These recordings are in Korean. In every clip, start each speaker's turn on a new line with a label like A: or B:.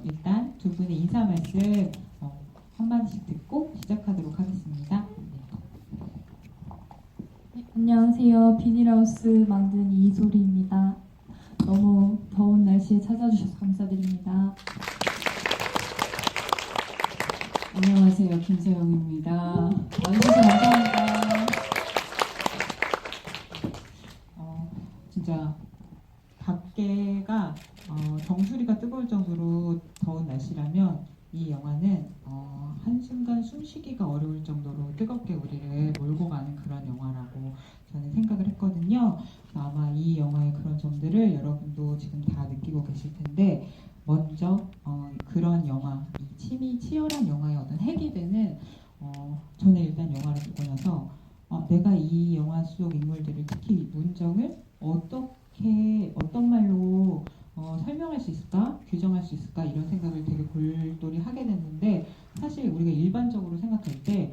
A: 일단 두 분의 인사 말씀 한마디씩 듣고 시작하도록 하겠습니다.
B: 네, 안녕하세요. 비닐하우스 만든 이소리입니다. 너무 더운 날씨에 찾아주셔서 감사드립니다.
C: 안녕하세요. 김서영입니다. 와주셔서 감사합니다.
A: 진짜 밖에가 정수리가 뜨거울 정도로 더운 날씨라면 이 영화는 한순간 숨쉬기가 어려울 정도로 뜨겁게 우리를 몰고 가는 그런 영화라고 저는 생각을 했거든요. 아마 이 영화의 그런 점들을 여러분도 지금 다 느끼고 계실 텐데, 먼저 그런 영화, 이 치열한 영화의 어떤 핵이 되는 저는 일단 영화를 보고 나서 내가 이 영화 속 인물들을, 특히 문정을 어떤 말로 설명할 수 있을까? 규정할 수 있을까? 이런 생각을 되게 골똘히 하게 됐는데, 사실 우리가 일반적으로 생각할 때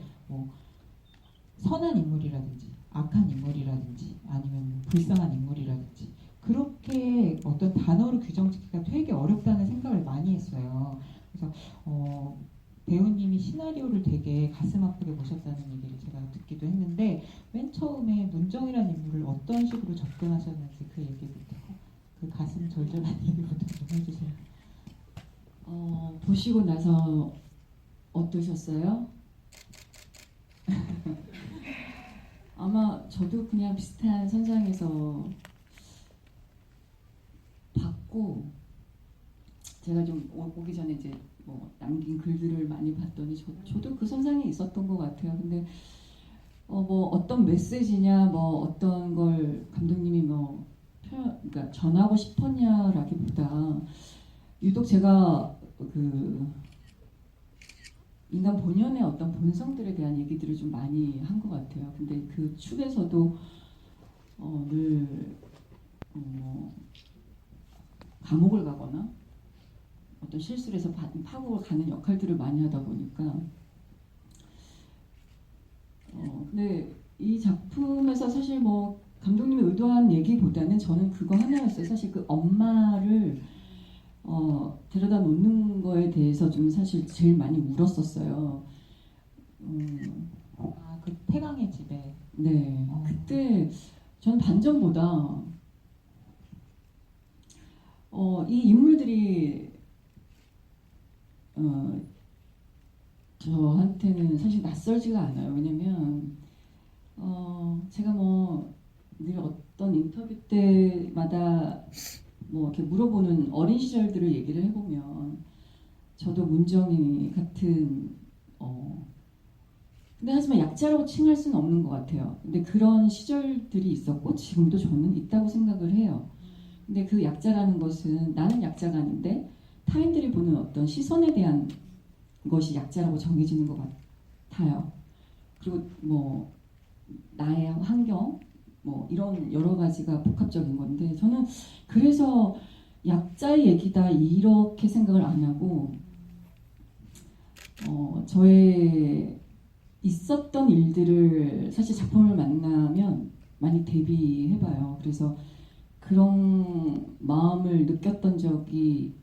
A: 선한 인물이라든지 악한 인물이라든지 아니면 불쌍한 인물이라든지 그렇게 어떤 단어로 규정짓기가 되게 어렵다는 생각을 많이 했어요. 그래서 배우님이 시나리오를 되게 가슴 아프게 보셨다는 얘기를 제가 듣기도 했는데, 맨 처음에 문정이라는 인물을 어떤 식으로 접근하셨는지 그 얘기부터, 그 가슴 절절한 얘기부터 좀 해주세요.
C: 보시고 나서 어떠셨어요? 아마 저도 그냥 비슷한 선상에서 봤고, 제가 좀 오기 전에 이제 남긴 글들을 많이 봤더니 저도 그 선상에 있었던 것 같아요. 근데 어떤 메시지냐, 어떤 걸 감독님이 그러니까 전하고 싶었냐라기보다, 유독 제가 그 인간 본연의 어떤 본성들에 대한 얘기들을 좀 많이 한 것 같아요. 근데 그 축에서도 늘 감옥을 가거나 어떤 실수를 해서 파국을 가는 역할들을 많이 하다 보니까 근데 이 작품에서 사실 감독님이 의도한 얘기보다는 저는 그거 하나였어요. 사실 그 엄마를 데려다 놓는 거에 대해서 좀 사실 제일 많이 울었었어요.
A: 그 태강의 집에.
C: 네. 그때 저는 반전보다 이 인물들이 저한테는 사실 낯설지가 않아요. 왜냐면 제가 늘 어떤 인터뷰 때마다 이렇게 물어보는 어린 시절들을 얘기를 해보면, 저도 문정이 같은 근데 하지만 약자라고 칭할 수는 없는 것 같아요. 근데 그런 시절들이 있었고 지금도 저는 있다고 생각을 해요. 근데 그 약자라는 것은 나는 약자가 아닌데 타인들이 보는 어떤 시선에 대한 것이 약자라고 정해지는 것 같아요. 그리고 나의 환경 이런 여러 가지가 복합적인 건데, 저는 그래서 약자의 얘기다 이렇게 생각을 안 하고 저의 있었던 일들을 사실 작품을 만나면 많이 대비해봐요. 그래서 그런 마음을 느꼈던 적이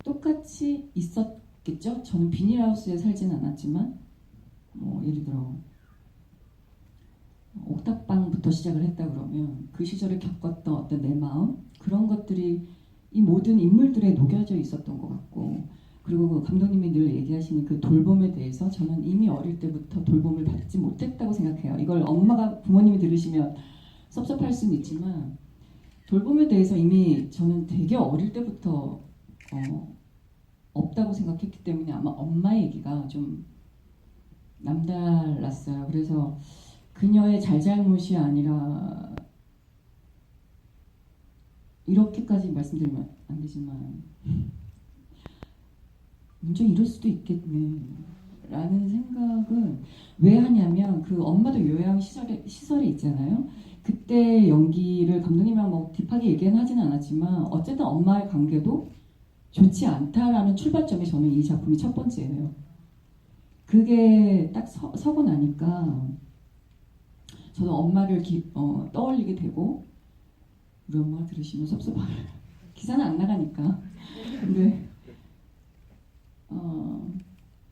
C: 똑같이 있었겠죠? 저는 비닐하우스에 살진 않았지만 예를 들어 옥탑방부터 시작을 했다 그러면 그 시절에 겪었던 어떤 내 마음, 그런 것들이 이 모든 인물들에 녹여져 있었던 것 같고, 그리고 그 감독님이 늘 얘기하시는 그 돌봄에 대해서 저는 이미 어릴 때부터 돌봄을 받지 못했다고 생각해요. 이걸 부모님이 들으시면 섭섭할 수는 있지만, 돌봄에 대해서 이미 저는 되게 어릴 때부터 없다고 생각했기 때문에 아마 엄마 얘기가 좀 남달랐어요. 그래서 그녀의 잘잘못이 아니라, 이렇게까지 말씀드리면 안 되지만 문제 이럴 수도 있겠네 라는 생각은 왜 하냐면, 그 엄마도 요양 시설에 있잖아요. 그때 연기를 감독님이랑 딥하게 얘기는 하진 않았지만 어쨌든 엄마의 관계도 좋지 않다라는 출발점이 저는 이 작품이 첫 번째예요. 그게 딱 서고 나니까 저는 엄마를 떠올리게 되고, 우리 엄마가 들으시면 섭섭할 기사는 안 나가니까 근데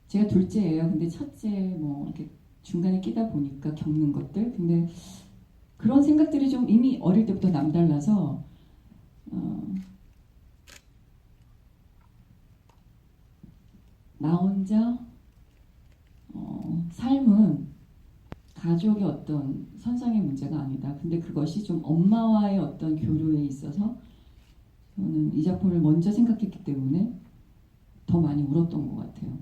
C: 제가 둘째예요. 근데 첫째 뭐 이렇게 중간에 끼다 보니까 겪는 것들. 근데 그런 생각들이 좀 이미 어릴 때부터 남달라서 나 혼자 삶은 가족의 어떤 선상의 문제가 아니다. 근데 그것이 좀 엄마와의 어떤 교류에 있어서 저는 이 작품을 먼저 생각했기 때문에 더 많이 울었던 것 같아요.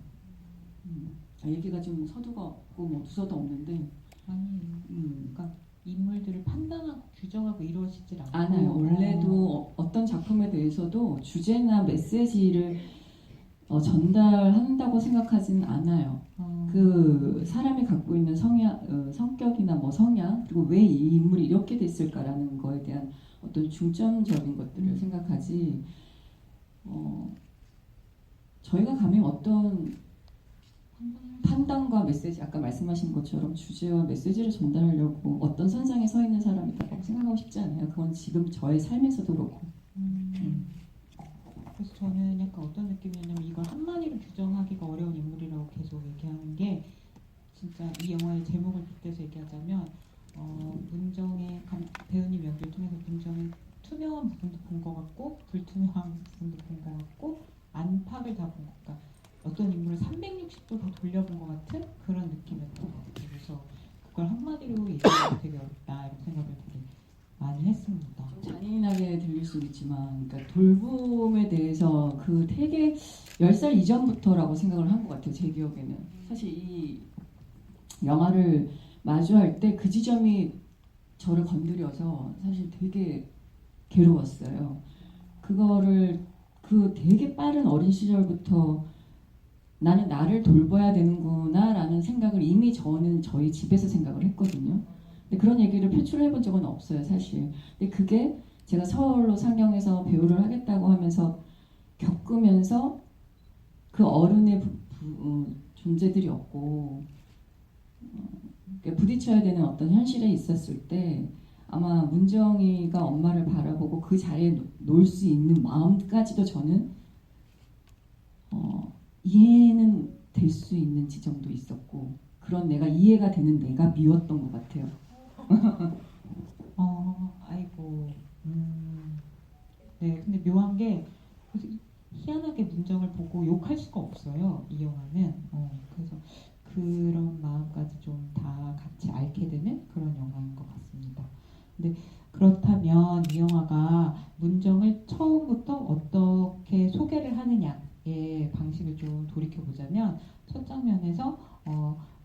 C: 얘기가 좀 서두가 없고 뭐 두서도 없는데
A: 아니, 그러니까 인물들을 판단하고 규정하고 이러시질 않고
C: 않아요. 원래도 어떤 작품에 대해서도 주제나 메시지를 전달한다고 생각하지는 않아요. 그 사람이 갖고 있는 성격이나 뭐 성향, 그리고 왜 이 인물이 이렇게 됐을까라는 거에 대한 어떤 중점적인 것들을 생각하지. 저희가 감히 어떤 판단과 메시지, 아까 말씀하신 것처럼 주제와 메시지를 전달하려고 어떤 선상에 서 있는 사람이라고 생각하고 싶지 않아요. 그건 지금 저의 삶에서도 그렇고.
A: 그래서 저는 약간 어떤 느낌이냐면 이걸 한마디로 규정하기가 어려운 인물이라고 계속 얘기하는 게 진짜 이 영화의 제목을 빗대서 얘기하자면 문정의 배우님 연기를 통해서 문정의 투명한 부분도 본 것 같고 불투명한 부분도 본 것 같고 안팎을 다 본 것 같고 어떤 인물을 360도 다 돌려본 것 같은 그런 느낌이었던 것 같아요. 그래서 그걸 한마디로 얘기하기 되게 어렵다 이런 생각을 되게 많이 했습니다.
C: 잔인하게 들릴 수 있지만, 그러니까 돌봄에 대해서 그 되게 10살 이전부터라고 생각을 한 것 같아요. 제 기억에는. 사실 이 영화를 마주할 때 그 지점이 저를 건드려서 사실 되게 괴로웠어요. 그거를 그 되게 빠른 어린 시절부터 나는 나를 돌봐야 되는구나 라는 생각을 이미 저는 저희 집에서 생각을 했거든요. 근데 그런 얘기를 표출해 본 적은 없어요, 사실. 근데 그게 제가 서울로 상경해서 배우를 하겠다고 하면서 겪으면서 그 어른의 존재들이 없고 부딪혀야 되는 어떤 현실에 있었을 때 아마 문정이가 엄마를 바라보고 그 자리에 놓을 수 있는 마음까지도 저는 이해는 될 수 있는 지점도 있었고 그런 내가 이해가 되는 내가 미웠던 것 같아요.
A: 아이고. 네, 근데 묘한 게 그래서 희한하게 문정을 보고 욕할 수가 없어요. 이 영화는. 그래서 그런 마음까지 좀 다 같이 앓게 되는 그런 영화인 것 같습니다. 근데 그렇다면 이 영화가 문정을 처음부터 어떻게 소개를 하느냐의 방식을 좀 돌이켜 보자면 첫 장면에서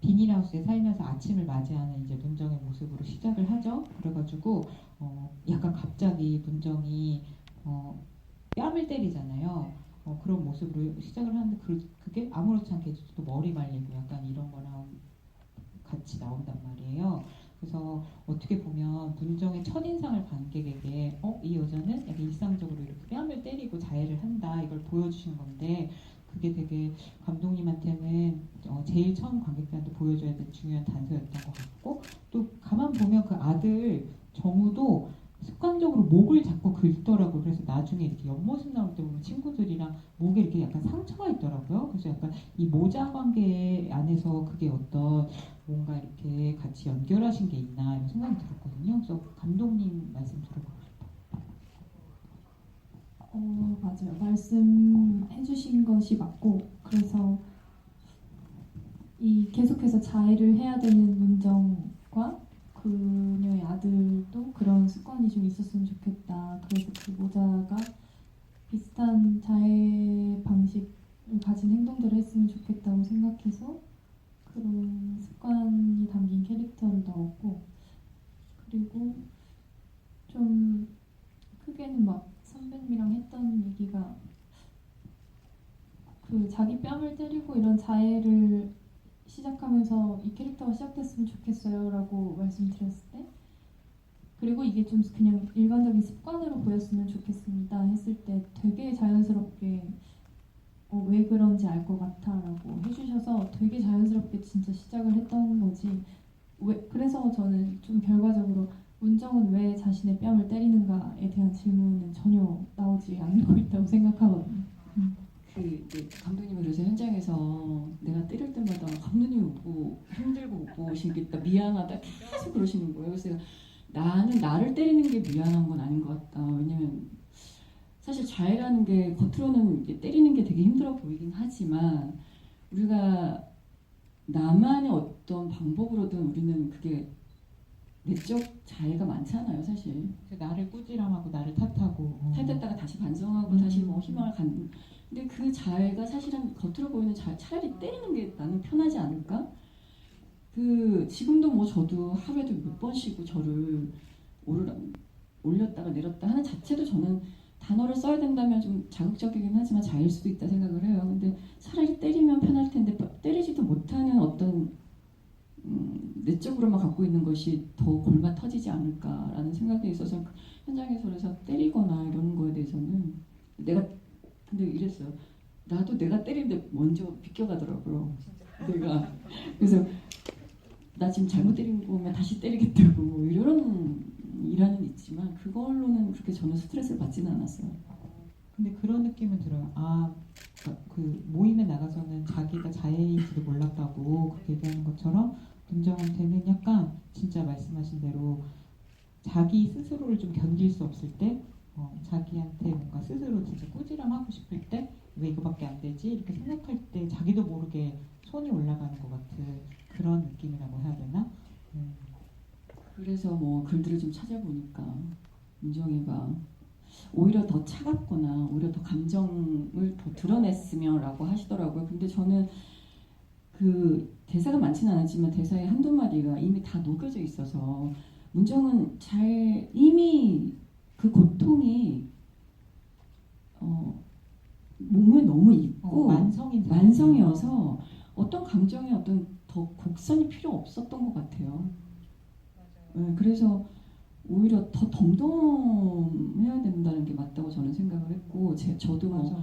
A: 비닐하우스에 살면서 아침을 맞이하는 이제 문정의 모습으로 시작을 하죠. 그래가지고 약간 갑자기 문정이 뺨을 때리잖아요. 그런 모습으로 시작을 하는데 그게 아무렇지 않게 또 머리 말리고 약간 이런 거랑 같이 나온단 말이에요. 그래서 어떻게 보면 문정의 첫인상을 관객에게 이 여자는 약간 일상적으로 이렇게 뺨을 때리고 자해를 한다 이걸 보여주신 건데 그게 되게 감독님한테는 제일 처음 관객들한테 보여줘야 될 중요한 단서였던 것 같고 또 가만 보면 그 아들 정우도 습관적으로 목을 자꾸 긁더라고요. 그래서 나중에 이렇게 옆모습 나올 때 보면 친구들이랑 목에 이렇게 약간 상처가 있더라고요. 그래서 약간 이 모자 관계 안에서 그게 어떤 뭔가 이렇게 같이 연결하신 게 있나 이런 생각이 들었거든요. 그래서 감독님 말씀 들어보고 싶어요.
B: 맞아요. 말씀해주신 것이 맞고 그래서 이 계속해서 자해를 해야 되는 문정과 그녀의 아들도 그런 습관이 좀 있었으면 좋겠다. 그래서 그 모자가 비슷한 자해 방식을 가진 행동들을 했으면 좋겠다고 생각해서 그런 습관이 담긴 캐릭터를 넣었고 그리고 좀 크게는 막 선배님이랑 했던 얘기가 그 자기 뺨을 때리고 이런 자해를 시작하면서 이 캐릭터가 시작됐으면 좋겠어요 라고 말씀드렸을 때 그리고 이게 좀 그냥 일반적인 습관으로 보였으면 좋겠습니다 했을 때 되게 자연스럽게 왜 그런지 알 것 같아 라고 해주셔서 되게 자연스럽게 진짜 시작을 했던 거지 그래서 저는 좀 결과적으로 문정은 왜 자신의 뺨을 때리는가에 대한 질문은 전혀 나오지 않고 있다고 생각하거든요.
C: 이제 감독님이 그래서 현장에서 내가 때릴 때마다 감독님이 웃고 힘들고 웃고 오시니까 미안하다 계속 그러시는 거예요. 그래서 나는 나를 때리는 게 미안한 건 아닌 것 같다. 왜냐면 사실 자해라는 게 겉으로는 이게 때리는 게 되게 힘들어 보이긴 하지만 우리가 나만의 어떤 방법으로든 우리는 그게 내적 자해가 많잖아요, 사실.
A: 나를 꾸지람하고 나를 탓하고
C: 탓했다가 다시 반성하고 다시 뭐 희망을 갖는. 근데 그 자해가 사실은 겉으로 보이는 자해, 차라리 때리는 게 나는 편하지 않을까? 그 지금도 뭐 저도 하루에도 몇 번씩 저를 올렸다가 내렸다 하는 자체도 저는 단어를 써야 된다면 좀 자극적이긴 하지만 자일 수도 있다 생각을 해요. 근데 차라리 때리면 편할 텐데 때리지도 못하는 어떤 내적으로만 갖고 있는 것이 더 골마 터지지 않을까라는 생각이 있어서 현장에서 그래서 때리거나 이런 거에 대해서는 내가 근데 이랬어요. 나도 내가 때리는데 먼저 비껴가더라고요. 내가 그래서 나 지금 잘못 때린 거면 다시 때리겠다고 뭐 이런 일화는 있지만 그걸로는 그렇게 저는 스트레스를 받지는 않았어요.
A: 근데 그런 느낌은 들어요. 그 모임에 나가서는 자기가 자해인지도 몰랐다고 그렇게 얘기하는 것처럼 문정한테는 약간 진짜 말씀하신 대로 자기 스스로를 좀 견딜 수 없을 때 자기한테 뭔가 스스로 진짜 꾸지람하고 싶을 때 왜 이거밖에 안 되지? 이렇게 생각할 때 자기도 모르게 손이 올라가는 것 같은 그런 느낌이라고 해야 되나?
C: 그래서 뭐 글들을 좀 찾아보니까 문정이가 오히려 더 차갑거나 오히려 더 감정을 더 드러냈으면라고 하시더라고요. 근데 저는 그 대사가 많지는 않았지만 대사의 한두 마디가 이미 다 녹여져 있어서 문정은 잘 이미 그 고통이 몸에 너무 있고 만성이어서 어떤 감정의 어떤 더 곡선이 필요 없었던 것 같아요. 네, 그래서 오히려 더 덤덤해야 된다는 게 맞다고 저는 생각을 했고 저도 뭐
A: 맞아.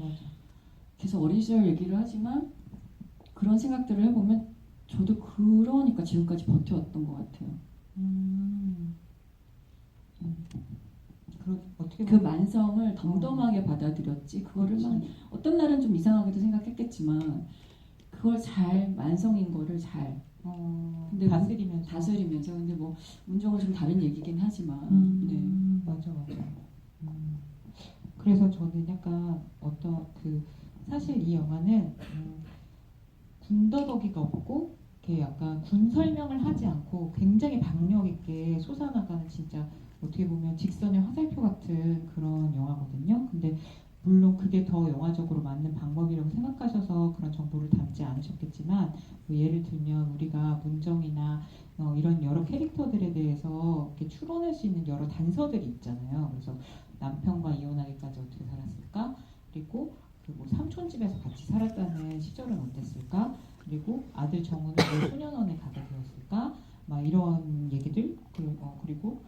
C: 계속 어린 시절 얘기를 하지만 그런 생각들을 해보면 저도 그러니까 지금까지 버텨왔던 것 같아요.
A: 어떻게
C: 그 만성을 덤덤하게 받아들였지 그거를 막 어떤 날은 좀 이상하게도 생각했겠지만 그걸 잘 만성인 거를 잘 근데 다스리면서 근데 뭐 문정은 좀 다른 얘기긴 하지만 네.
A: 맞아. 그래서 저는 약간 사실 이 영화는 군더더기가 없고 이렇게 약간 군 설명을 하지 않고 굉장히 박력 있게 솟아나가는 진짜 어떻게 보면 직선의 화살표 같은 그런 영화거든요. 근데 물론 그게 더 영화적으로 맞는 방법이라고 생각하셔서 그런 정보를 담지 않으셨겠지만 뭐 예를 들면 우리가 문정이나 이런 여러 캐릭터들에 대해서 이렇게 추론할 수 있는 여러 단서들이 있잖아요. 그래서 남편과 이혼하기까지 어떻게 살았을까? 그리고 그 뭐 삼촌 집에서 같이 살았다는 시절은 어땠을까? 그리고 아들 정우는 왜 소년원에 가게 되었을까? 막 이런 얘기들 그리고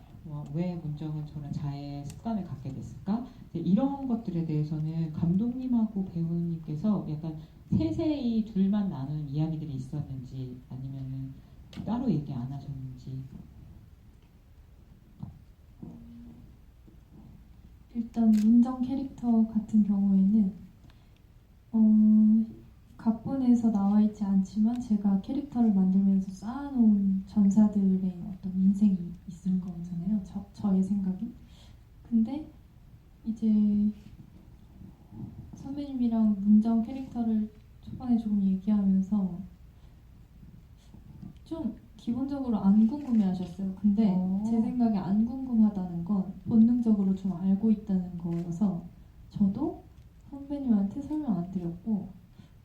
A: 왜 문정은 저런 자해 습관을 갖게 됐을까? 이런 것들에 대해서는 감독님하고 배우님께서 약간 세세히 둘만 나눈 이야기들이 있었는지 아니면은 따로 얘기 안 하셨는지.
B: 일단 문정 캐릭터 같은 경우에는 각본에서 나와 있지 않지만 제가 캐릭터를 만들면서 쌓아놓은 전사들의 어떤 인생이 있을 거잖아요. 저의 생각이. 근데 이제 선배님이랑 문정 캐릭터를 초반에 조금 얘기하면서 좀 기본적으로 안 궁금해하셨어요. 근데 제 생각에 안 궁금하다는 건 본능적으로 좀 알고 있다는 거여서 저도 선배님한테 설명 안 드렸고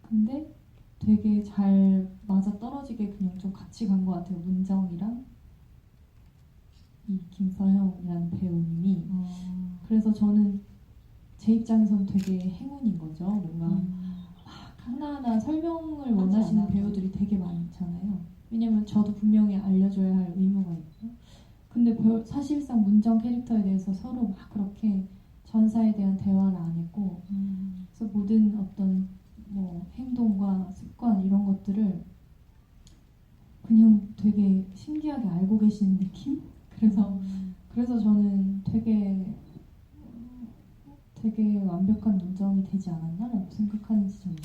B: 근데 되게 잘 맞아 떨어지게 그냥 좀 같이 간 것 같아요. 문정이랑 이 김서영이라는 배우님이. 그래서 저는 제 입장에서는 되게 행운인 거죠. 뭔가 막 하나하나 설명을 원하시는 배우들이 되게 많잖아요. 왜냐면 저도 분명히 알려줘야 할 의무가 있고 근데 사실상 문정 캐릭터에 대해서 서로 막 그렇게 전사에 대한 대화를 안 했고 그래서 모든 어떤 뭐 행동과 습관 이런 것들을 그냥 되게 신기하게 알고 계시는 느낌? 그래서 저는 되게 되게 완벽한 문정이 되지 않았나라고 생각하는 지점이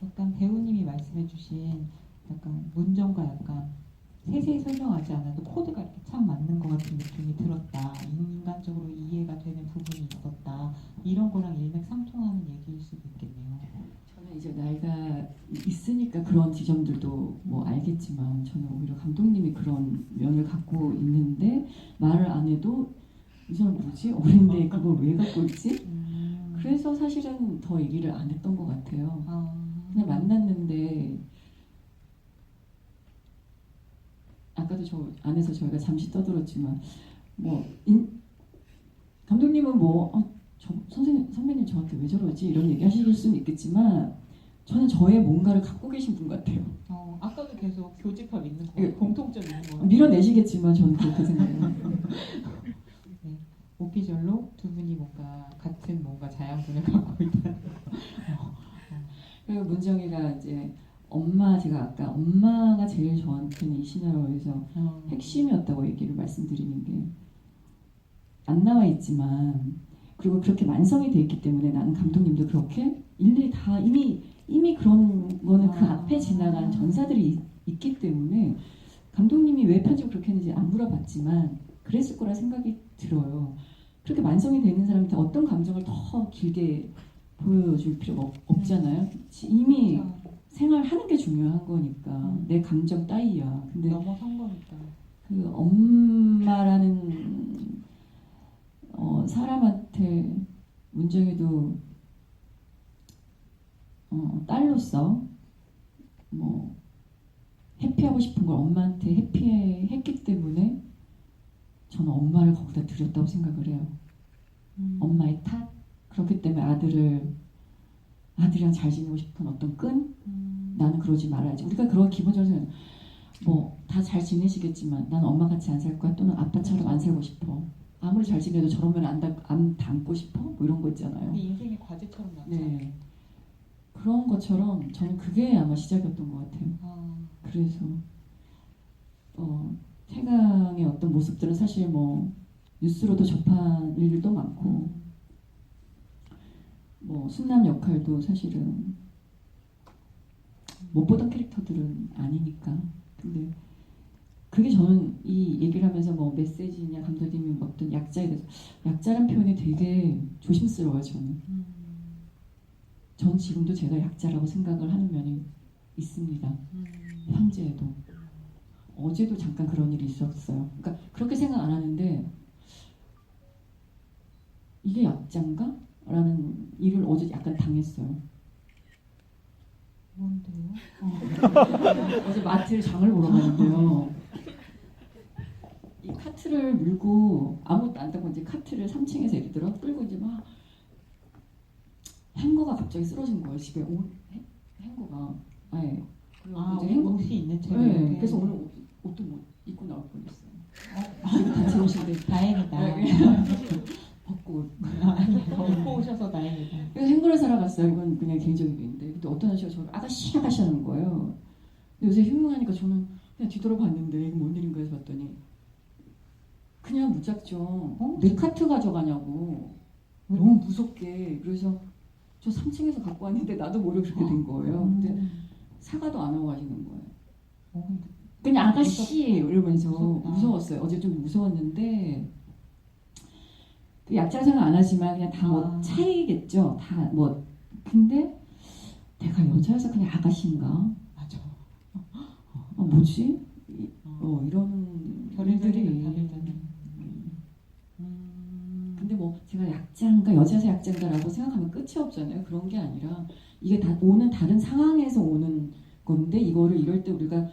A: 약간 배우님이 말씀해주신 약간 문정과 약간 세세히 설명하지 않아도 코드가 이렇게 참 맞는 것 같은 느낌이 들었다. 인간적으로 이해가 되는 부분이 있었다. 이런 거랑 일맥상통하는 얘기일 수도 있겠네요.
C: 저는 이제 나이가 있으니까 그런 지점들도 뭐 알겠지만 저는 오히려 감독님이 그런 면을 갖고 있는데 말을 안 해도 이 사람 뭐지? 어린데 그걸 왜 갖고 있지? 그래서 사실은 더 얘기를 안 했던 것 같아요. 그냥 만났는데 아까도 저 안에서 저희가 잠시 떠들었지만 뭐 감독님은 선배님 저한테 왜 저러지 이런 얘기 하실 수는 있겠지만 저는 저의 뭔가를 갖고 계신 분 같아요.
A: 아까도 계속 교집합 있는 거,
C: 예.
A: 공통점 있는 거.
C: 밀어내시겠지만 저는 그렇게 생각해요.
A: 네. 오피셜로 두 분이 뭔가 같은 뭔가 자양분을 갖고 있다는 거.
C: 그리고 문정이가 이제 제가 아까 엄마가 제일 저한테는 이 시나리오에서 핵심이었다고 얘기를 말씀드리는 게 안 나와 있지만 그리고 그렇게 완성이 돼 있기 때문에 나는 감독님도 그렇게 일일이 다 이미 그런 거는 그 앞에 지나간 전사들이 있기 때문에 감독님이 왜 편집을 그렇게 했는지 안 물어봤지만 그랬을 거라 생각이 들어요. 그렇게 완성이 되는 사람한테 어떤 감정을 더 길게 보여줄 필요가 없잖아요. 이미 생활하는 게 중요한 거니까 내 감정 따위야. 근데
A: 넘어선 거니까.
C: 그 엄마라는 사람한테 문정이도 딸로서 뭐 해피하고 싶은 걸 엄마한테 해피했기 때문에 저는 엄마를 거기다 드렸다고 생각을 해요. 엄마의 탓. 그렇기 때문에 아들이랑 잘 지내고 싶은 어떤 끈? 나는 그러지 말아야지. 우리가 그런 기본적으로 뭐 다 잘 지내시겠지만 난 엄마같이 안 살 거야. 또는 아빠처럼 안 살고 싶어. 아무리 잘 지내도 저러면 안 닮고 싶어? 뭐 이런 거 있잖아요.
A: 근데 인생의 과제처럼 맞죠.
C: 네. 그런 것처럼 저는 그게 아마 시작이었던 것 같아요. 그래서 태강의 어떤 모습들은 사실 뭐 뉴스로도 접한 일들도 많고 뭐 순남 역할도 사실은 못 보던 캐릭터들은 아니니까. 근데 그게 저는 이 얘기를 하면서 뭐 메시지냐 감독님이 어떤 약자에 대해서 약자란 표현이 되게 조심스러워요. 전 지금도 제가 약자라고 생각을 하는 면이 있습니다. 현재에도. 어제도 잠깐 그런 일이 있었어요. 그러니까 그렇게 생각 안 하는데 이게 약자인가? 라는 일을 어제 약간 당했어요.
A: 뭔데요?
C: 어제 마트를 장을 보러 가는데요. 이 카트를 물고 아무것도 안 타고 이제 카트를 3층에서 예를 들어 끌고 이제 막 행거가 갑자기 쓰러진 거예요. 집에 옷 행거가. 네. 이제
A: 옷이 있는 채로.
C: 네. 그래서 오늘 옷도 못 입고 나올 뻔했어요. 지금 같이 오신데
A: 다행이다.
C: 벗고
A: 벗고 오셔서 다행이다.
C: 그래서 행거를 사러 갔어요. 이건 그냥 개인적인 얘기인데 근데 어떤 아저씨가 저를 아가씨 하는 거예요. 근데 요새 흉흉하니까 저는 그냥 뒤돌아봤는데 이게 뭔 일인가 해서 봤더니 그냥 무작정 내 카트 가져가냐고 너무 무섭게. 그래서 저 3층에서 갖고 왔는데 나도 모르게 그렇게 된 거예요. 근데 사과도 안 하고 가시는 거예요. 그냥 아가씨 이러면서 무서웠어요. 어제 좀 무서웠는데 그 약자라 생각 안 하지만 그냥 다 뭐 차이겠죠. 다 뭐 근데 내가 여자여서 그냥 아가씨인가?
A: 맞아.
C: 뭐지? 이런
A: 별일들이
C: 근데 뭐 제가 약자인가 여자여서 약자인가라고 생각하면 끝이 없잖아요. 그런 게 아니라 이게 다 오는 다른 상황에서 오는 건데 이거를 이럴 때 우리가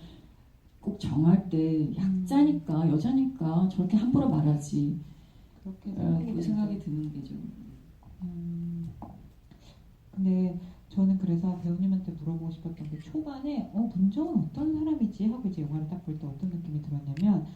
C: 꼭 정할 때 약자니까 여자니까 저렇게 함부로 말하지. 그렇게 생각이 드는 게 좀.
A: 근데 저는 그래서 배우님한테 물어보고 싶었던 게 초반에 문정은 어떤 사람이지 하고 이제 영화를 딱 볼 때 어떤 느낌이 들었냐면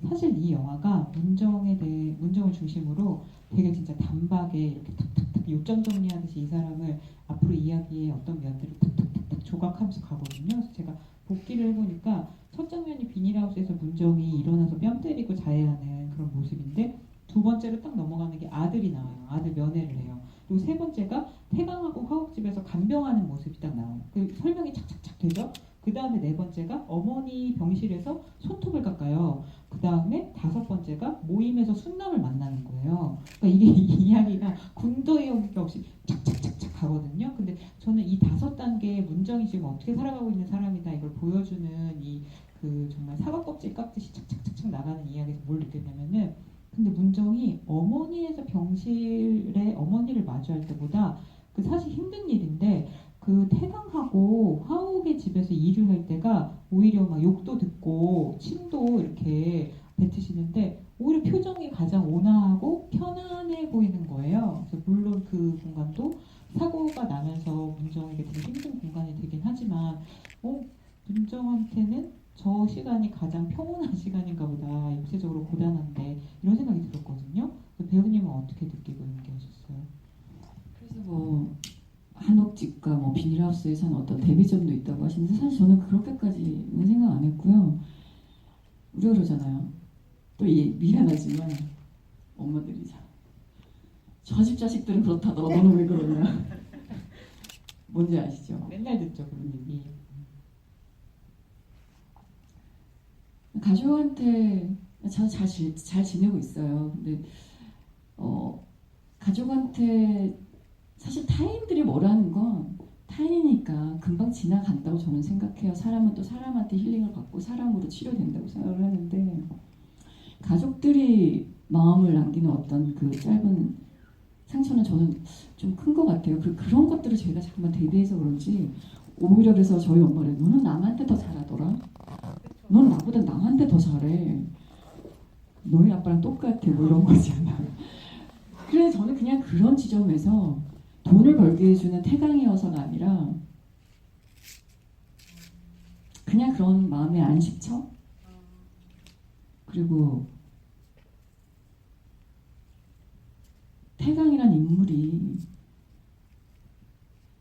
A: 사실 이 영화가 문정을 중심으로 되게 진짜 단박에 이렇게 탁탁탁 요점 정리하듯이 이 사람을 앞으로 이야기의 어떤 면들을 탁탁탁탁 조각하면서 가거든요. 그래서 제가 복기를 해보니까 첫 장면이 비닐하우스에서 문정이 일어나서 뺨 때리고 자해하는 그런 모습인데 두 두 번째로 딱 넘어가는 게 아들이 나와요. 아들 면회를 해요. 그리고 세 번째가 태강하고 화옥집에서 간병하는 모습이 딱 나와요. 그 설명이 착착착 되죠. 그 다음에 네 번째가 어머니 병실에서 손톱을 깎아요. 그 다음에 다섯 번째가 모임에서 순남을 만나는 거예요. 그러니까 이게 이야기가 군더의 여기가 없이 착착착착 가거든요. 근데 저는 이 다섯 단계의 문정이 지금 어떻게 살아가고 있는 사람이다 이걸 보여주는 이 그 정말 사과 껍질 깎듯이 착착착착 나가는 이야기에서 뭘 느꼈냐면은 근데 문정이 어머니에서 병실에 어머니를 마주할 때보다 그 사실 힘든 일인데 그 태강하고 화옥의 집에서 일을 할 때가 오히려 막 욕도 듣고 침도 이렇게 뱉으시는데 오히려 표정이 가장 온화하고 편안해 보이는 거예요. 그래서 물론 그 공간도 사고가 나면서 문정에게 되게 힘든 공간이 되긴 하지만 문정한테는 저 시간이 가장 평온한 시간인가 보다. 육체적으로 고단한데 이런 생각이 들었거든요. 배우님은 어떻게 느끼고 연기하셨어요?
C: 그래서 뭐 한옥집과 뭐 비닐하우스에 사는 어떤 대비점도 있다고 하시는데 사실 저는 그렇게까지는 생각 안 했고요. 우리가 그러잖아요. 또 미안하지만 엄마들이 저 집 자식들은 그렇다 너는 왜 그러냐. 뭔지 아시죠?
A: 맨날 듣죠 그런 얘기.
C: 가족한테 저는 잘 지내고 있어요. 근데 가족한테 사실 타인들이 뭐라는 건 타인이니까 금방 지나간다고 저는 생각해요. 사람은 또 사람한테 힐링을 받고 사람으로 치료된다고 생각을 하는데 가족들이 마음을 남기는 어떤 그 짧은 상처는 저는 좀 큰 것 같아요. 그런 것들을 저희가 자꾸만 대비해서 그런지 오히려 그래서 저희 엄마를 너는 남한테 더 잘하더라. 넌 나보다 남한테 더 잘해. 너희 아빠랑 똑같아. 뭐 이런 거잖아. 그래서 저는 그냥 그런 지점에서 돈을 벌게 해주는 태강이어서가 아니라 그냥 그런 마음의 안식처? 그리고 태강이란 인물이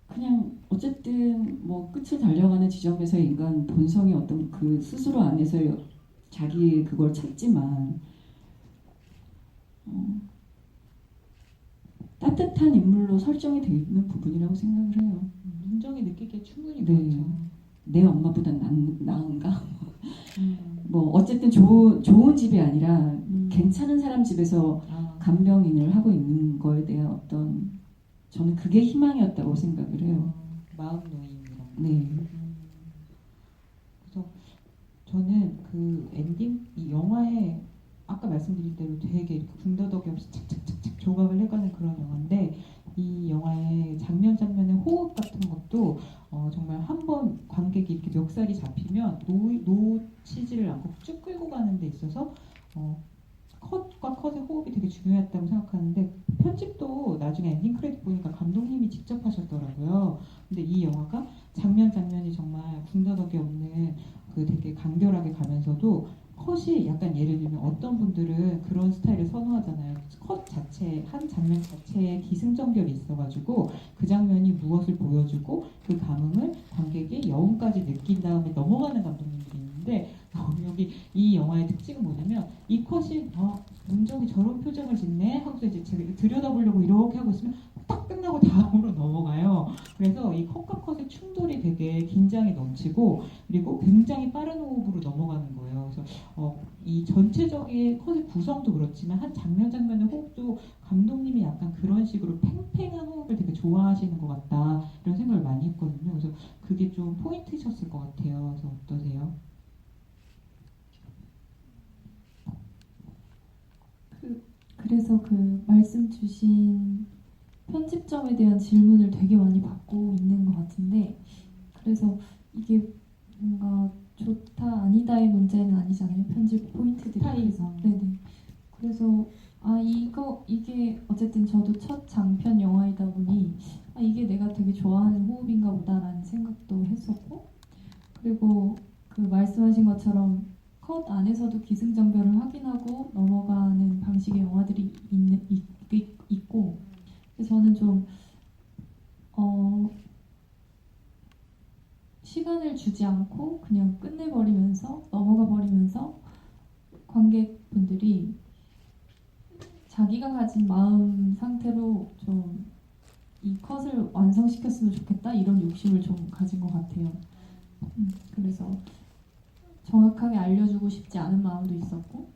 C: 그냥 어쨌든 뭐 끝을 달려가는 지점에서의 인간 본성이 어떤 그 스스로 안에서 자기 그걸 찾지만 따뜻한 인물로 설정이 되어 있는 부분이라고 생각을 해요.
A: 문정이 느끼기에 충분히
C: 네.
A: 그렇죠.
C: 내 엄마보다 나은가? 뭐 어쨌든 좋은 집이 아니라 괜찮은 사람 집에서 간병인을 하고 있는 거에 대한 어떤 저는 그게 희망이었다고 생각을 해요.
A: 마음 놓임이라고.
C: 네.
A: 그래서 저는 그 엔딩 이 영화에 아까 말씀드린 대로 되게 이렇게 군더더기 없이 착착착착 조각을 해가는 그런 영화인데 이 영화의 장면의 호흡 같은 것도 정말 한번 관객이 이렇게 멱살이 잡히면 놓치지를 않고 쭉 끌고 가는 데 있어서 컷과 컷의 호흡이 되게 중요했다고 생각하는데 편집도 나중에 엔딩 크레딧 보니까 감독님이 직접 하셨더라고요. 근데 이 영화가 장면이 정말 군더더기 없는 그 되게 간결하게 가면서도 컷이 약간 예를 들면 어떤 분들은 그런 스타일을 선호하잖아요. 컷 자체, 한 장면 자체에 기승전결이 있어가지고 그 장면이 무엇을 보여주고 그 감흥을 관객이 여운까지 느낀 다음에 넘어가는 감독님들이 있는데 여기 이 영화의 특징은 뭐냐면 이 컷이 문정이 저런 표정을 짓네 하고서 이제 제가 들여다보려고 이렇게 하고 있으면 딱 끝나고 다음으로 넘어가요. 그래서 이 컷과 컷의 충돌이 되게 긴장이 넘치고 그리고 굉장히 빠른 호흡으로 넘어가는 거예요. 그래서 이 전체적인 컷의 구성도 그렇지만 한 장면의 호흡도 감독님이 약간 그런 식으로 팽팽한 호흡을 되게 좋아하시는 것 같다 이런 생각을 많이 했거든요. 그래서 그게 좀 포인트셨을 것 같아요. 그래서 어떠세요?
B: 그래서 그 말씀 주신 편집점에 대한 질문을 되게 많이 받고 있는 것 같은데 그래서 이게 뭔가 좋다 아니다의 문제는 아니잖아요. 편집 포인트들이.
A: 스타일상.
B: 네네. 그래서 이게 어쨌든 저도 첫 장편 영화이다 보니 이게 내가 되게 좋아하는 호흡인가 보다라는 생각도 했었고 그리고 그 말씀하신 것처럼 컷 안에서도 기승전결을 확인하고 넘어가는 방식의 영화들이 있고 그래서 저는 좀 시간을 주지 않고 그냥 끝내버리면서 넘어가 버리면서 관객분들이 자기가 가진 마음 상태로 좀 이 컷을 완성시켰으면 좋겠다 이런 욕심을 좀 가진 것 같아요. 그래서 정확하게 알려주고 싶지 않은 마음도 있었고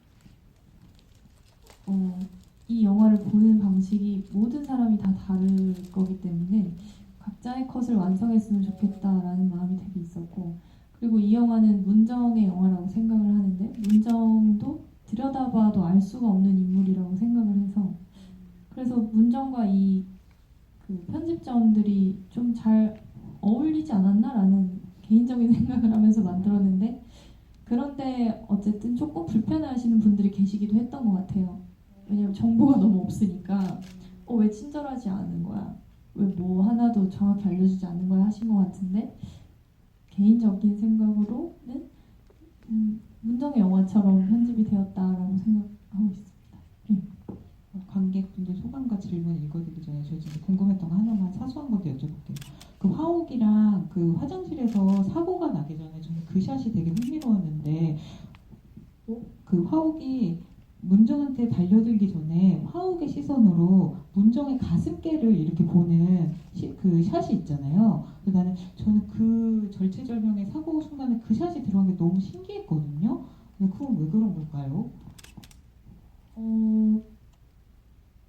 B: 이 영화를 보는 방식이 모든 사람이 다 다를 거기 때문에 각자의 컷을 완성했으면 좋겠다라는 마음이 되게 있었고 그리고 이 영화는 문정의 영화라고 생각을 하는데 문정도 들여다봐도 알 수가 없는 인물이라고 생각을 해서 그래서 문정과 이 그 편집점들이 좀 잘 어울리지 않았나라는 개인적인 생각을 하면서 만들었는데 그런데 어쨌든 조금 불편해하시는 분들이 계시기도 했던 것 같아요. 왜냐면 정보가 너무 없으니까 왜 친절하지 않은 거야? 왜 뭐 하나도 정확히 알려주지 않는 거야? 하신 것 같은데 개인적인 생각으로는 문정의 영화처럼 편집이 되었다라고 생각하고 있습니다.
A: 관객분들 소감과 질문 읽어드리기 전에 저 진짜 궁금했던 거 하나만 사소한 것도 여쭤볼게요. 그 화옥이랑 그 화장실에서 사고가 나기 전에 저는 그 샷이 되게 흥미로웠는데 그 화옥이 문정한테 달려들기 전에 화옥의 시선으로 문정의 가슴께를 이렇게 보는 그 샷이 있잖아요. 그래서 저는 그 절체절명의 사고 순간에 그 샷이 들어간 게 너무 신기했거든요. 그건 왜 그런 걸까요?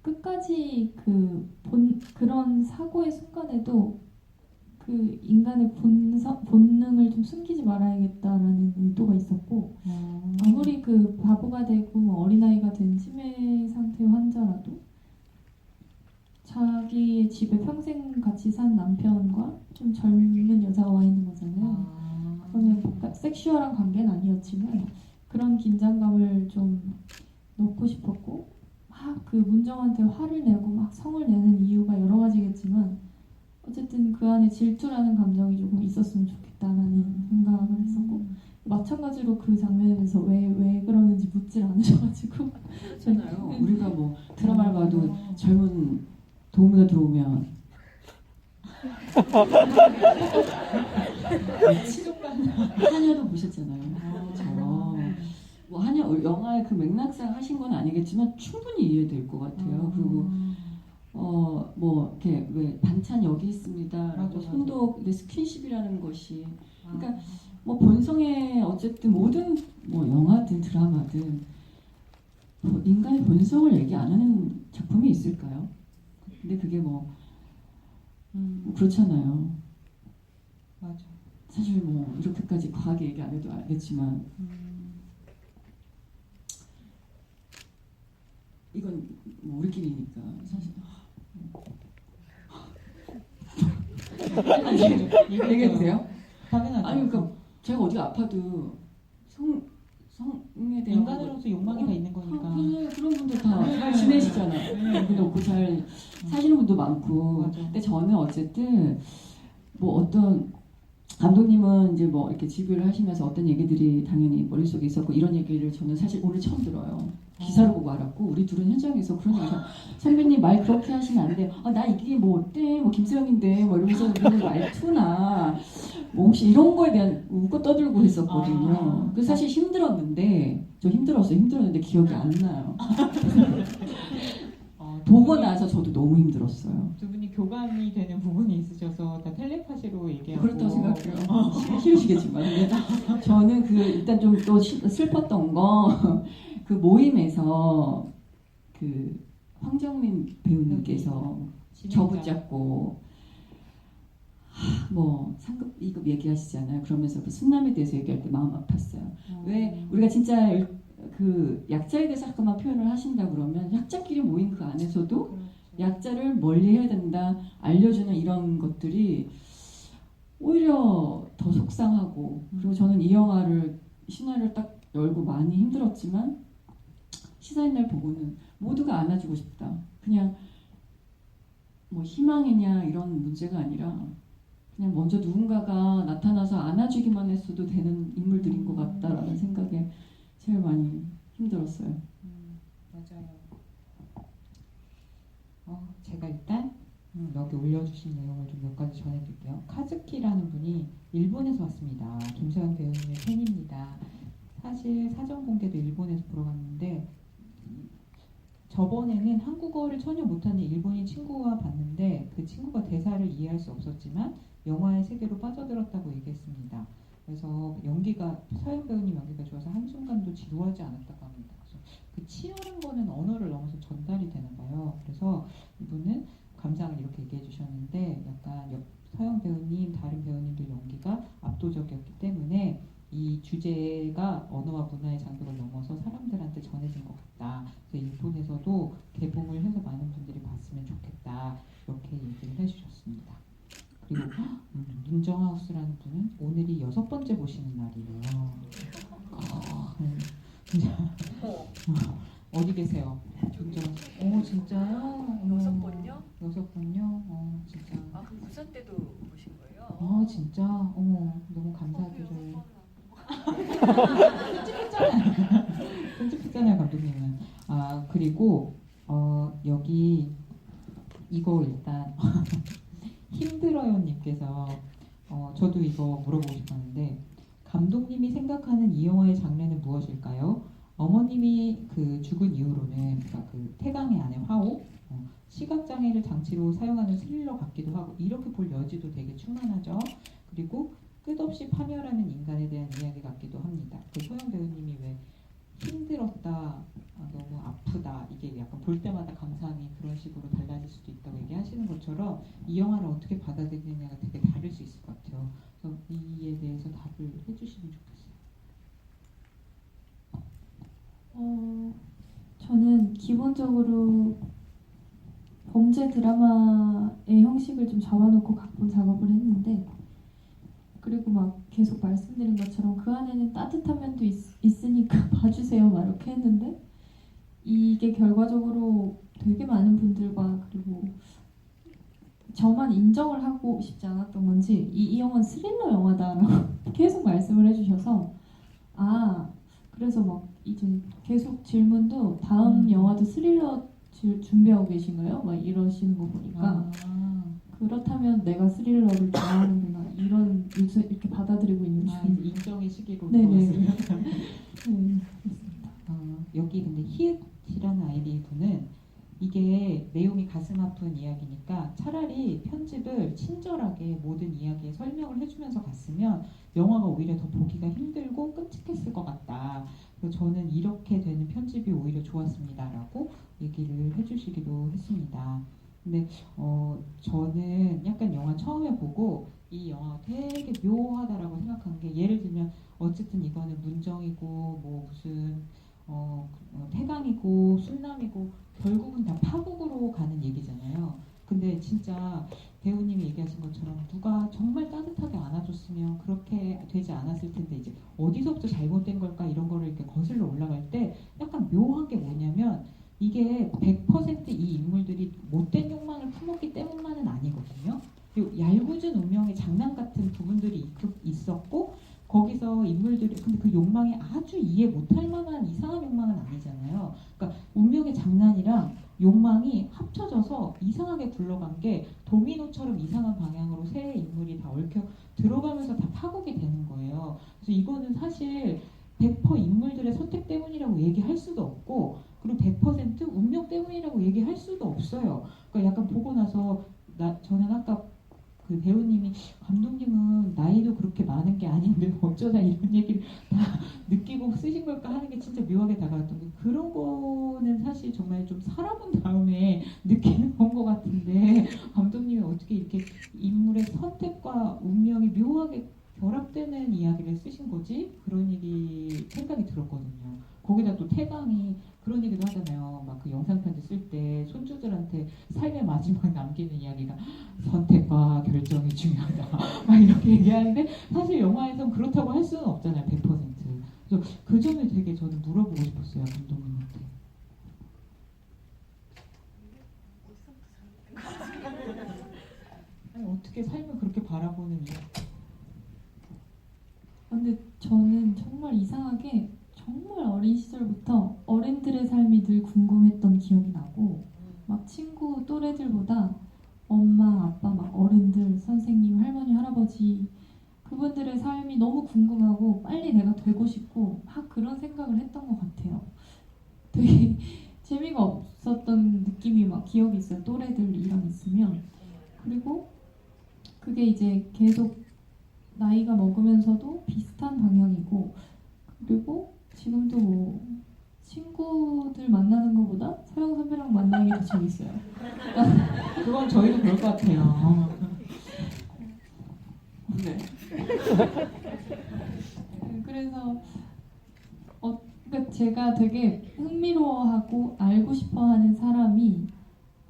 B: 끝까지 그런 사고의 순간에도 그 인간의 본능을 좀 숨기지 말아야겠다라는 의도가 있었고 아무리 그 바보가 되고 뭐 어린아이가 된 치매 상태 환자라도 자기의 집에 평생 같이 산 남편과 좀 젊은 여자가 와 있는 거잖아요. 그러면 섹슈얼한 관계는 아니었지만 그런 긴장감을 좀 넣고 싶었고 막 그 문정한테 화를 내고 막 성을 내는 이유가 여러 가지겠지만 어쨌든 그 안에 질투라는 감정이 조금 있었으면 좋겠다라는 생각을 했었고 마찬가지로 그 장면에 대해서 왜 그러는지 묻질 않으셔가지고
C: 그렇잖아요. 우리가 뭐 드라마를 봐도 젊은 도우미가 들어오면 한여도 보셨잖아요. 저런 뭐 한여 영화의 그 맥락상 하신 건 아니겠지만 충분히 이해될 것 같아요. 그리고 뭐 이렇게 왜 반찬 여기 있습니다라고 손도 근데 스킨십이라는 것이 그러니까 뭐 본성의 어쨌든 모든 뭐 영화든 드라마든 뭐 인간의 본성을 얘기 안 하는 작품이 있을까요? 근데 그게 뭐 그렇잖아요.
A: 맞아.
C: 사실 뭐 이렇게까지 과하게 얘기 안 해도 알겠지만 이건 뭐 우리끼리니까 사실 얘기해도 돼요?
A: 당연하죠.
C: 아니 그러니까 제가 어디가 아파도 성에 대한
A: 인간으로서 욕망이 있는 거니까.
C: 그런 분들 다 잘 지내시잖아요. 근데 없고 잘 사시는 분도 많고.
A: 맞아.
C: 근데 저는 어쨌든 뭐 어떤 감독님은 이제 뭐 이렇게 지뷰를 하시면서 어떤 얘기들이 당연히 머릿속에 있었고 이런 얘기를 저는 사실 오늘 처음 들어요. 기사를 보고 알았고 우리 둘은 현장에서 그런 얘기 선배님 말 그렇게 하시면 안 돼요. 나 이게 뭐 어때? 뭐 김수영인데 뭐 이러면서 우리는 말투나 뭐 혹시 이런 거에 대한 웃고 떠들고 했었거든요. 그래서 사실 힘들었는데 저 힘들었는데 기억이 안 나요. 보고 나서 저도 너무 힘들었어요.
A: 두 분이 교감이 되는 부분이 있으셔서 다 텔레파시로 얘기하고
C: 그렇다고 생각해요. 싫으시겠지만 근데 저는 그 일단 좀 또 슬펐던 거 그 모임에서 그 황정민 배우님께서 저 붙잡고 뭐 상급 2급 얘기하시잖아요. 그러면서 그 순남에 대해서 얘기할 때 마음 아팠어요. 왜 우리가 진짜 그 약자에 대해서 잠깐만 표현을 하신다 그러면 약자끼리 모인 그 안에서도 약자를 멀리해야 된다 알려주는 이런 것들이 오히려 더 속상하고 그리고 저는 이 영화를 시나리오를 딱 열고 많이 힘들었지만 시사인 날 보고는 모두가 안아주고 싶다. 그냥 뭐 희망이냐 이런 문제가 아니라 그냥 먼저 누군가가 나타나서 안아주기만 했어도 되는 인물들인 것 같다라는 생각에 제일 많이 힘들었어요.
A: 맞아요. 제가 일단 여기 올려주신 내용을 좀 몇 가지 전해드릴게요. 카즈키라는 분이 일본에서 왔습니다. 김서영 배우님의 팬입니다. 사실 사전 공개도 일본에서 보러 갔는데 저번에는 한국어를 전혀 못하는 일본인 친구와 봤는데 그 친구가 대사를 이해할 수 없었지만 영화의 세계로 빠져들었다고 얘기했습니다. 그래서 연기가 서영 배우님 연기가 좋아서 한순간도 지루하지 않았다고 합니다. 그래서 그 치열한 거는 언어를 넘어서 전달이 되나 봐요. 그래서 이분은 감상을 이렇게 얘기해 주셨는데 약간 서영 배우님, 다른 배우님들 연기가 압도적이었기 때문에 이 주제가 언어와 문화의 장벽을 넘어서 사람들한테 전해진 것 같다. 그래서 일본에서도 개봉을 해서 많은 분들이 봤으면 좋겠다. 이렇게 얘기를 해주셨습니다. 그리고 문정하우스라는 분은 오늘이 6번째 보시는 날이에요. 진짜 어디 계세요? 문정. 진짜요?
D: 6번요?
A: 6번요? 진짜.
D: 아, 그럼 부산 때도 보신 거예요?
A: 진짜. 너무 감사드려요. 편집했잖아요, 감독님은. 그리고 여기 이거 일단 힘들어요님께서 저도 이거 물어보고 싶었는데 감독님이 생각하는 이 영화의 장르는 무엇일까요? 어머님이 그 죽은 이후로는 그러니까 그 태강의 아내 화호 시각장애를 장치로 사용하는 스릴러 같기도 하고 이렇게 볼 여지도 되게 충만하죠. 그리고 끝없이 파멸하는 인간에 대한 이야기 같기도 합니다. 그 소영 배우님이 왜 힘들었다, 너무 아프다 이게 약간 볼 때마다 감상이 그런 식으로 달라질 수도 있다고 얘기하시는 것처럼 이 영화를 어떻게 받아들이느냐가 되게 다를 수 있을 것 같아요. 그래서 이에 대해서 답을 해주시면 좋겠어요.
B: 저는 기본적으로 범죄 드라마의 형식을 좀 잡아놓고 각본 작업을 했는데 그리고 막 계속 말씀드린 것처럼 그 안에는 따뜻한 면도 있으니까 봐주세요 막 이렇게 했는데 이게 결과적으로 되게 많은 분들과 그리고 저만 인정을 하고 싶지 않았던 건지 이 영화는 스릴러 영화다라고 계속 말씀을 해주셔서 그래서 막 이제 계속 질문도 다음 영화도 스릴러 준비하고 계신가요? 막 이러시는 거 보니까 그렇다면 내가 스릴러를 좋아하는구나 이런 요새 이렇게 받아들이고 있는 중입니다.
A: 인정의 시기로
B: 네네.
A: 들어왔습니다.
B: 네.
A: 여기 근데 히읗이라는 아이디 분은 이게 내용이 가슴 아픈 이야기니까 차라리 편집을 친절하게 모든 이야기에 설명을 해주면서 갔으면 영화가 오히려 더 보기가 힘들고 끔찍했을 것 같다. 그래서 저는 이렇게 되는 편집이 오히려 좋았습니다라고 얘기를 해주시기도 했습니다. 근데 저는 약간 영화 처음에 보고 이 영화가 되게 묘하다라고 생각한 게 예를 들면 어쨌든 이거는 문정이고 뭐 무슨 태강이고 순남이고 결국은 다 파국으로 가는 얘기잖아요. 근데 진짜 배우님이 얘기하신 것처럼 누가 정말 따뜻하게 안아줬으면 그렇게 되지 않았을 텐데 이제 어디서부터 잘못된 걸까 이런 거를 이렇게 거슬러 올라갈 때 약간 묘한 게 뭐냐면 이게 100%이 인물들이 못된 욕망을 품었기 때문만은 아니거든요. 그리고 얄궂은 운명의 장난 같은 부분들이 있었고 거기서 인물들이 근데 그 욕망이 아주 이해 못할 만한 이상한 욕망은 아니잖아요. 그러니까 운명의 장난이랑 욕망이 합쳐져서 이상하게 굴러간 게 도미노처럼 이상한 방향으로 세 인물이 다 얽혀 들어가면서 다 파국이 되는 거예요. 그래서 이거는 사실 100% 인물들의 선택 때문이라고 얘기할 수도 없고 그리고 100% 운명 때문이라고 얘기할 수도 없어요. 그러니까 약간 보고 나서 저는 아까 그 배우님이 감독님은 나이도 그렇게 많은 게 아닌데 어쩌다 이런 얘기를 다 느끼고 쓰신 걸까 하는 게 진짜 묘하게 다가왔던 게 그런 거는 사실 정말 좀 살아본 다음에 느끼는 건 것 같은데 감독님이 어떻게 이렇게 인물의 선택과 운명이 묘하게 결합되는 이야기를 쓰신 거지? 그런 일이 생각이 들었거든요. 거기다 또 태강이 그런 얘기도 하잖아요. 막 그 영상 편지 쓸 때 손주들한테 삶의 마지막 남기는 이야기가 선택과 결정이 중요하다. 막 이렇게 얘기하는데 사실 영화에선 그렇다고 할 수는 없잖아요. 100%. 그래서 그 점을 되게 저는 물어보고 싶었어요. 감독님한테. 아니 어떻게 삶을 그렇게 바라보는
B: 근데 저는 정말 이상하게 정말 어린 시절부터 어른들의 삶이 늘 궁금했던 기억이 나고 막 친구 또래들보다 엄마, 아빠, 막 어른들, 선생님, 할머니, 할아버지 그분들의 삶이 너무 궁금하고 빨리 내가 되고 싶고 막 그런 생각을 했던 것 같아요. 되게 재미가 그게 이제 계속 나이가 먹으면서도 비슷한 방향이고, 그리고 지금도 뭐 친구들 만나는 것보다 서영 선배랑 만나는 게 더 재밌어요.
A: 그건 저희도 그럴 것 같아요.
C: 네.
B: 그래서 그러니까 제가 되게 흥미로워하고 알고 싶어하는 사람이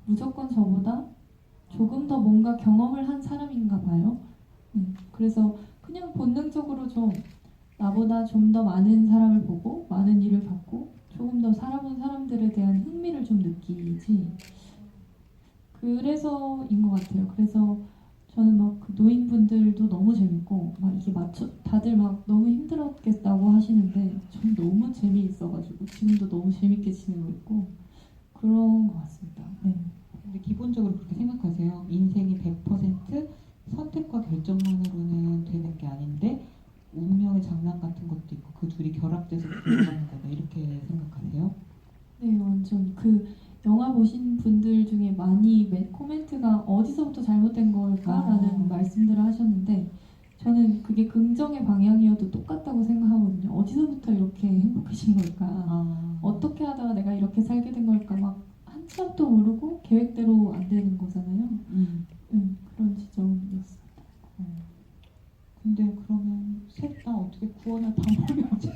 B: 무조건 저보다 조금 더 뭔가 경험을 한 사람인가 봐요. 그래서 그냥 본능적으로 좀 나보다 좀 더 많은 사람을 보고 많은 일을 겪고 조금 더 살아본 사람들에 대한 흥미를 좀 느끼지. 그래서인 것 같아요. 그래서 저는 막 그 노인분들도 너무 재밌고 막 이게 다들 막 너무 힘들었겠다고 하시는데 전 너무 재미있어가지고 지금도 너무 재밌게 지내고 있고 그런 것 같습니다. 네.
A: 근데 기본적으로 그렇게 생각하세요? 인생이 100% 선택과 결정만으로는 되는 게 아닌데 운명의 장난 같은 것도 있고 그 둘이 결합돼서 들어가는 거다 이렇게 생각하세요?
B: 네, 완전 그 영화 보신 분들 중에 많이 코멘트가 어디서부터 잘못된 걸까라는 말씀들을 하셨는데 저는 그게 긍정의 방향이어도 똑같다고 생각하거든요. 어디서부터 이렇게 행복해진 걸까? 어떻게 하다가 내가 이렇게 살게 된 걸까? 막 한치 앞도 모르고 계획대로 안 되는 거잖아요. 그런 지점이었습니다.
A: 근데 그러면 셋 다 어떻게 구원할 방법이 없지?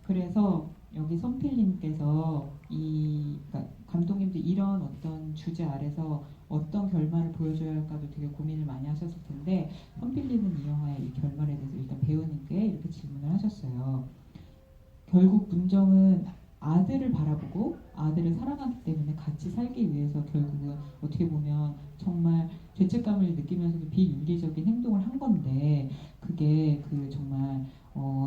A: 그래서 여기 선필님께서 그러니까 감독님도 이런 어떤 주제 아래서 어떤 결말을 보여줘야 할까도 되게 고민을 많이 하셨을 텐데 선필님은 이 영화의 이 결말에 대해서 일단 배우님께 이렇게 질문을 하셨어요. 결국 문정은 아들을 바라보고 아들을 사랑하기 때문에 같이 살기 위해서 결국은 어떻게 보면 정말 죄책감을 느끼면서도 비윤리적인 행동을 한 건데 그게 그 정말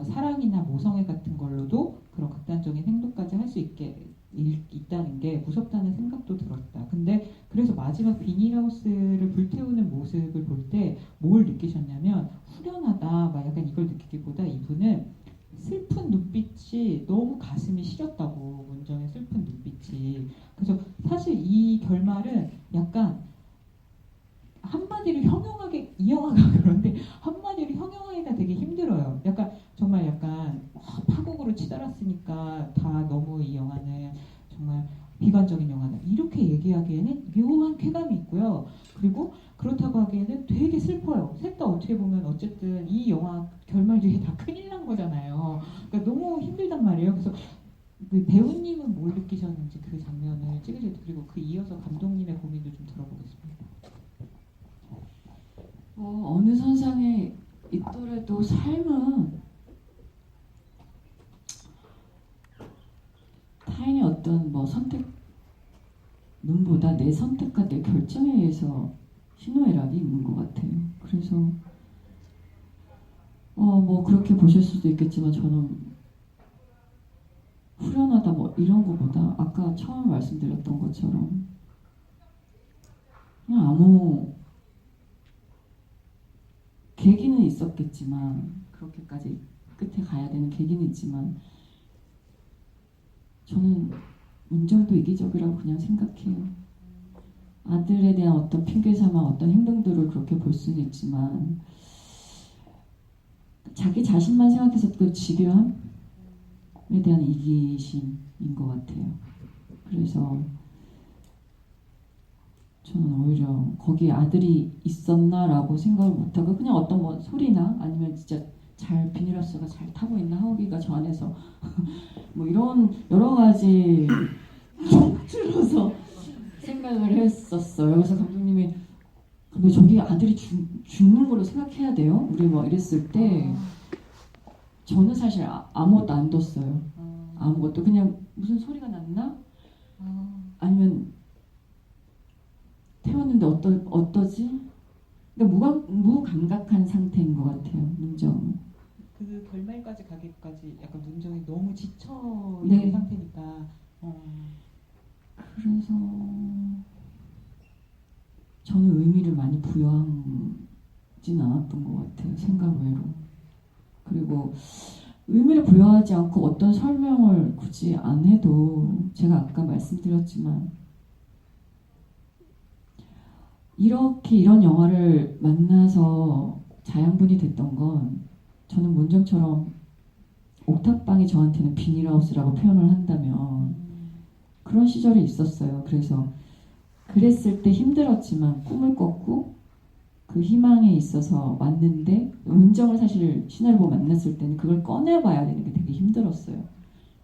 A: 사랑이나 모성애 같은 걸로도 그런 극단적인 행동까지 할 수 있다는 게 무섭다는 생각도 들었다. 근데 그래서 마지막 비닐하우스를 불태우는 모습을 볼 때 뭘 느끼셨냐면 후련하다 막 약간 이걸 느끼기보다 이분은 슬픈 눈빛이 너무 가슴이 시렸다고 문정의 슬픈 눈빛이. 그래서 사실 이 결말은 약간 한마디로 형용하게 이 영화가 그런데 한마디로 형용하기가 되게 힘들어요. 약간 정말 약간 파국으로 치달았으니까 다 너무 이 영화는 정말 비관적인 영화다 이렇게 얘기하기에는 묘한 쾌감이 있고요. 그리고 그렇다고 하기에는 되게 슬퍼요. 셋 다 어떻게 보면 어쨌든 이 영화 결말 뒤에 다 큰일 난 거잖아요. 그러니까 너무 힘들단 말이에요. 그래서 그 배우님은 뭘 느끼셨는지 그 장면을 찍으실 때 그리고 그 이어서 감독님의 고민도 좀 들어보겠습니다.
C: 어느 선상에 있더라도 삶은 타인의 어떤 뭐 선택론보다 내 선택과 내 결정에 의해서 희노애락이 있는 것 같아요. 그래서 뭐 그렇게 보실 수도 있겠지만 저는 후련하다 뭐 이런 거보다 아까 처음 말씀드렸던 것처럼 그냥 아무 계기는 있었겠지만 그렇게까지 끝에 가야 되는 계기는 있지만 저는 문정도 이기적이라고 그냥 생각해요. 아들에 대한 어떤 핑계 삼아 어떤 행동들을 그렇게 볼 수는 있지만 자기 자신만 생각해서 그 집요함에 대한 이기심인 것 같아요. 그래서 저는 오히려 거기에 아들이 있었나라고 생각을 못하고 그냥 어떤 뭐 소리나 아니면 진짜 잘 비닐하우스가 잘 타고 있나 하우기가 저 안에서 뭐 이런 여러 가지 줄어서 생각을 했었어요. 그래서 감독님이 근데 저기 아들이 죽는 걸로 생각해야 돼요? 우리 뭐 이랬을 때 저는 사실 아무것도 안 뒀어요. 아무것도 그냥 무슨 소리가 났나? 아니면 태웠는데 어떠지? 그러니까 무감각한 상태인 것 같아요. 문정은.
A: 그 결말까지 가기까지 약간 문정이 너무 지쳐 있는
C: 네.
A: 상태니까.
C: 그래서 저는 의미를 많이 부여하진 않았던 것 같아요. 생각 외로. 그리고 의미를 부여하지 않고 어떤 설명을 굳이 안 해도 제가 아까 말씀드렸지만 이렇게 이런 영화를 만나서 자양분이 됐던 건 저는 문정처럼 옥탑방이 저한테는 비닐하우스라고 표현을 한다면 그런 시절이 있었어요. 그래서 그랬을 때 힘들었지만 꿈을 꿨고 그 희망에 있어서 왔는데 문정을 사실 시나리오 보고 만났을 때는 그걸 꺼내봐야 되는 게 되게 힘들었어요.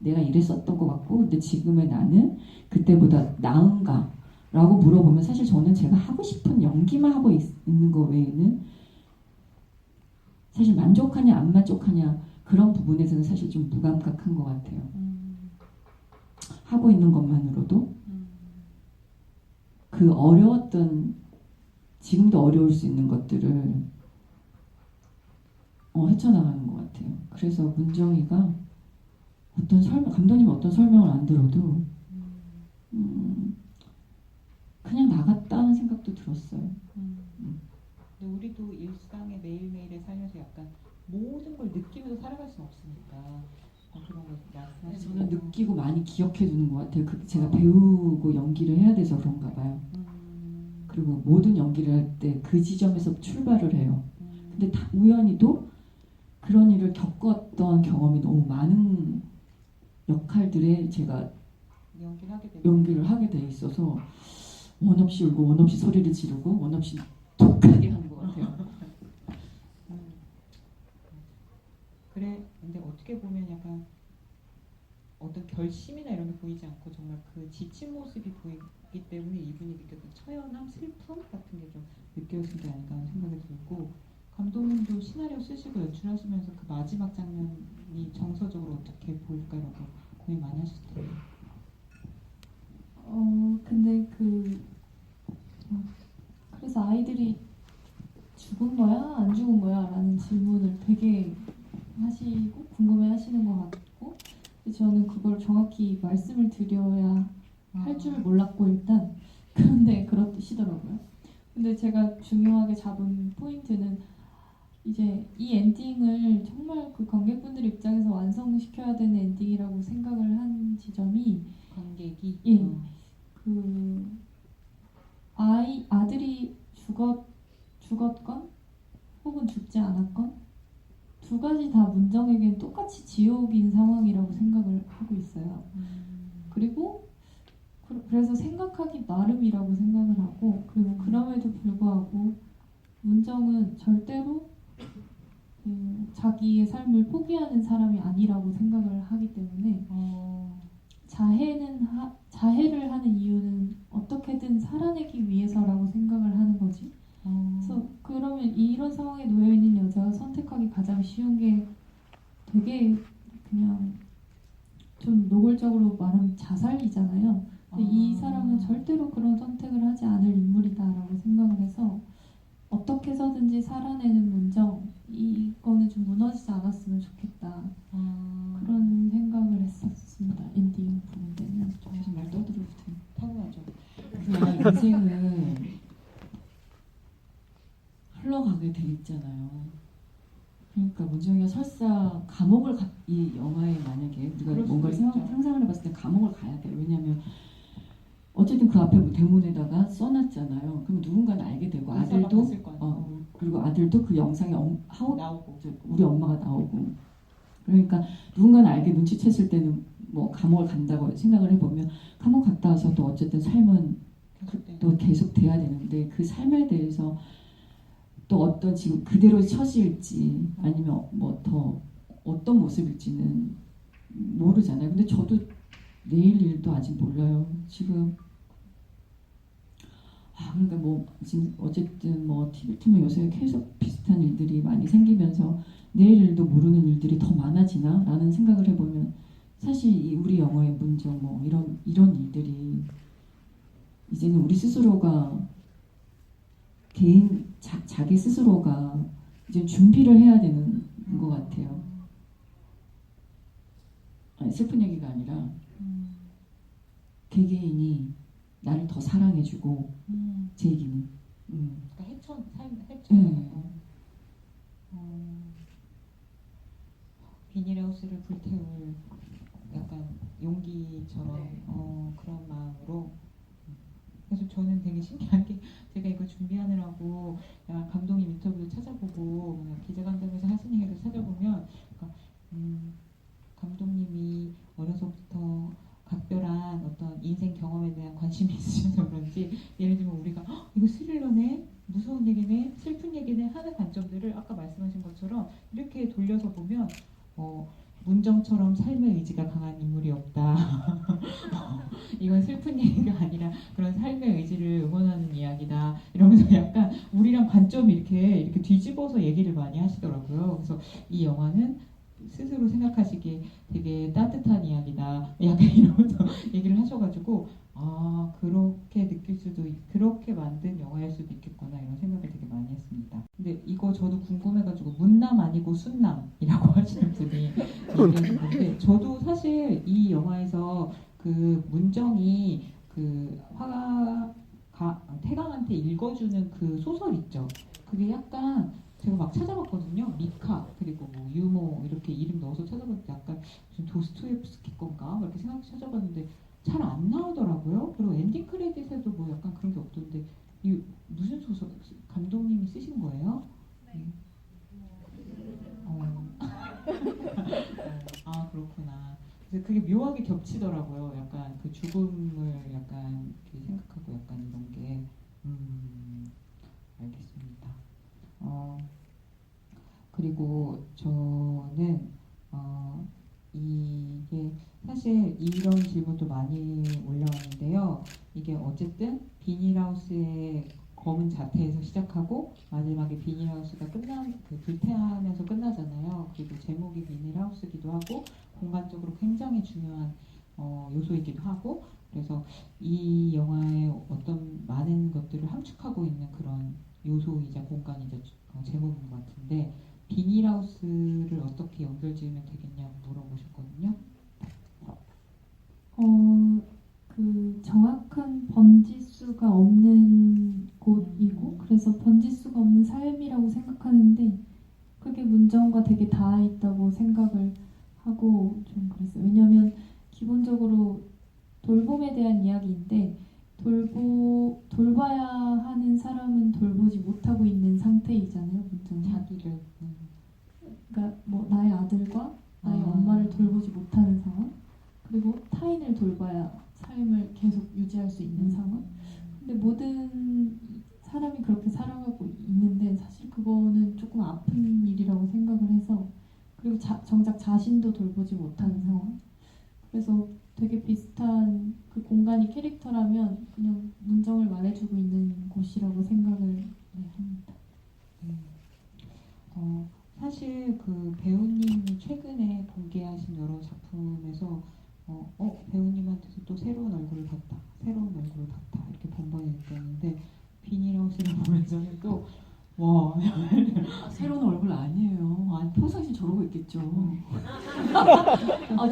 C: 내가 이랬었던 것 같고 근데 지금의 나는 그때보다 나은가? 라고 물어보면 사실 저는 제가 하고 싶은 연기만 하고 있는 거 외에는 사실 만족하냐 안 만족하냐 그런 부분에서는 사실 좀 무감각한 것 같아요. 하고 있는 것만으로도 그 어려웠던 지금도 어려울 수 있는 것들을 헤쳐나가는 것 같아요. 그래서 문정이가 어떤 설명, 감독님이 어떤 설명을 안 들어도 그냥 나갔다는 생각도 들었어요.
A: 근데 우리도 일상의 매일매일에 살면서 약간 모든 걸 느끼면서 살아갈 수는 없으니까 그런 거 말씀하시는
C: 저는
A: 거.
C: 느끼고 많이 기억해 두는 것 같아요. 제가 배우고 연기를 해야 돼서 그런가 봐요. 그리고 모든 연기를 할 때 그 지점에서 출발을 해요. 근데 다 우연히도 그런 일을 겪었던 경험이 너무 많은 역할들에 제가 연기를 하게 돼 있어서 원 없이 울고 원 없이 소리를 지르고 원 없이 독하게 하는 것 같아요.
A: 그래, 근데 어떻게 보면 약간 어떤 결심이나 이런 게 보이지 않고 정말 그 지친 모습이 보이기 때문에 이분이 느꼈던 처연함, 슬픔 같은 게 좀 느껴진 게 아닐까 하는 생각이 들고 감독님도 시나리오 쓰시고 연출하시면서 그 마지막 장면이 정서적으로 어떻게 보일까라고 고민 많이 하셨을 텐데.
B: 근데 그래서 아이들이 죽은 거야? 안 죽은 거야? 라는 질문을 되게 하시고 궁금해 하시는 것 같고 근데 저는 그걸 정확히 말씀을 드려야 할 줄 몰랐고 일단 그런데 그렇시더라고요. 근데 제가 중요하게 잡은 포인트는 이제 이 엔딩을 정말 그 관객분들 입장에서 완성시켜야 되는 엔딩이라고 생각을 한 지점이
A: 관객이
B: 예. 아들이 죽었건 혹은 죽지 않았건 두 가지 다 문정에겐 똑같이 지옥인 상황이라고 생각을 하고 있어요. 그리고 그래서 생각하기 나름이라고 생각을 하고 그리고 그럼에도 불구하고 문정은 절대로 자기의 삶을 포기하는 사람이 아니라고 생각을 하기 때문에 자해를 하는 이유는 어떻게든 살아내기 위해서라고 생각을 하는 거지. 그래서 그러면 이런 상황에 놓여 있는 여자가 선택하기 가장 쉬운 게 되게 그냥 좀 노골적으로 말하면 자살이잖아요. 근데 이 사람은 절대로 그런 선택을 하지 않을 인물이다라고 생각을 해서 어떻게 해서든지 살아내는 문정 이거는 좀 무너지지 않았으면 좋겠다 그런 생각을 했었습니다. 엔딩 부분 때는
C: 계속 말 떠들어도 돼요.
A: 타고나죠.
C: 그 인생은 흘러가게 돼 있잖아요. 그러니까 문정이가 설사 이 영화에 만약에 우리가
A: 그럴
C: 뭔가를
A: 수도 있죠.
C: 상상을 해봤을 때 감옥을 가야 돼요. 왜냐하면 어쨌든 그 앞에 대문에다가 써놨잖아요. 그럼 누군가는 알게 되고 아들도
A: 봤을 거 아니에요.
C: 그리고 아들도 그 영상에
A: 나오고
C: 우리 엄마가 나오고 그러니까 누군가는 알게 눈치챘을 때는 뭐 감옥을 간다고 생각을 해보면 감옥 갔다 와서 또 어쨌든 삶은 또 계속 돼야 되는데 그 삶에 대해서 또 어떤 지금 그대로 처지일지 아니면 뭐 더 어떤 모습일지는 모르잖아요. 근데 저도 내일 일도 아직 몰라요. 지금 그러니까 뭐 지금 어쨌든 뭐 TV 틀면 요새 계속 비슷한 일들이 많이 생기면서 내일 일도 모르는 일들이 더 많아지나라는 생각을 해보면 사실 이 우리 영어의 문정 뭐 이런 일들이 이제는 우리 스스로가 자기 스스로가 이제 준비를 해야 되는 것 같아요. 아니, 슬픈 얘기가 아니라 개개인이 나를 더 사랑해주고 제 얘기는
A: 그러니까 헤쳐. 비닐하우스를 불태울 약간 용기처럼
D: 네.
A: 그런 마음으로 그래서 저는 되게 신기한 게 제가 이거 준비하느라고 약간 감독님 인터뷰도 찾아보고 기자간담회에서 하신 얘기도 찾아보면 그러니까, 감독님이 어려서부터 각별한 어떤 인생 경험에 대한 관심이 있으셔서 그런지 예를 들면 우리가 이거 스릴러네, 무서운 얘기네, 슬픈 얘기네 하는 관점들을 아까 말씀하신 것처럼 이렇게 돌려서 보면 문정처럼 삶의 의지가 강한 인물이 없다. 이건 슬픈 얘기가 아니라 그런 삶의 의지를 응원하는 이야기다. 이러면서 약간 우리랑 관점이 이렇게 뒤집어서 얘기를 많이 하시더라고요. 그래서 이 영화는 스스로 생각하시기에 되게 따뜻한 이야기다. 약간 이러면서 얘기를 하셔가지고 그렇게 느낄 수도 그렇게 만든 영화일 수도 있겠구나 이런 생각을 되게 많이 했습니다. 근데 이거 저도 궁금해가지고 문남 아니고 순남이라고 하시는 분이 얘기하시는데 저도 사실 이 영화에서 그 문정이 그 태강한테 읽어주는 그 소설 있죠. 그게 약간 제가 막 찾아봤거든요. 미카 그리고 뭐 유모 이렇게 이름 넣어서 찾아봤는데 약간 무슨 도스토옙스키 건가 이렇게 생각해서 찾아봤는데 잘 안 나오더라고요. 그리고 엔딩 크레딧에도 뭐 약간 그런 게 없던데 이 무슨 소설 감독님이 쓰신 거예요?
D: 네.
A: 그렇구나. 그래서 그게 묘하게 겹치더라고요. 약간 그 죽음을 약간 이렇게 생각하고 약간 이런 게 알겠습니다. 그리고 저는 이게 사실 이런 질문도 많이 올라오는데요. 이게 어쨌든 비닐하우스의 검은 자태에서 시작하고 마지막에 비닐하우스가 불태하면서 끝나잖아요. 그리고 제목이 비닐하우스기도 하고 공간적으로 굉장히 중요한 요소이기도 하고 그래서 이 영화의 어떤 많은 것들을 함축하고 있는 그런 요소이자 공간이자 제목인 것 같은데 비닐하우스를 어떻게 연결지으면 되겠냐고 물어보셨거든요.
B: 그 정확한 번지수가 없는 곳이고 그래서 번지수가 없는 삶이라고 생각하는데 그게 문정과 되게 닿아 있다고 생각을 하고 좀 그랬어요. 왜냐하면 기본적으로 돌봄에 대한 이야기인데 돌봐야 하는 사람은 돌보지 못하고 있는 상태이잖아요. 문정이.
A: 자기를
B: 그러니까 뭐 나의 아들과 나의 엄마를 돌보지 못하는 상황 그리고 타인을 돌봐야 삶을 계속 유지할 수 있는 상황. 근데 모든 사람이 그렇게 살아가고 있는데 사실 그거는 조금 아픈 일이라고 생각을 해서 그리고 정작 자신도 돌보지 못하는 상황. 그래서 되게 비슷한 그 공간이 캐릭터라면 그냥 문정을 말해주고 있는 곳이라고 생각을 합니다.
A: 사실 그 배우님이 최근에 공개하신 여러 작품에서 배우님한테서 또 새로운 얼굴을 봤다 이렇게 번번이 느꼈는데 비닐하우스를 보면서는 또 와
C: 새로운 얼굴 아니에요. 평상시 저러고 있겠죠.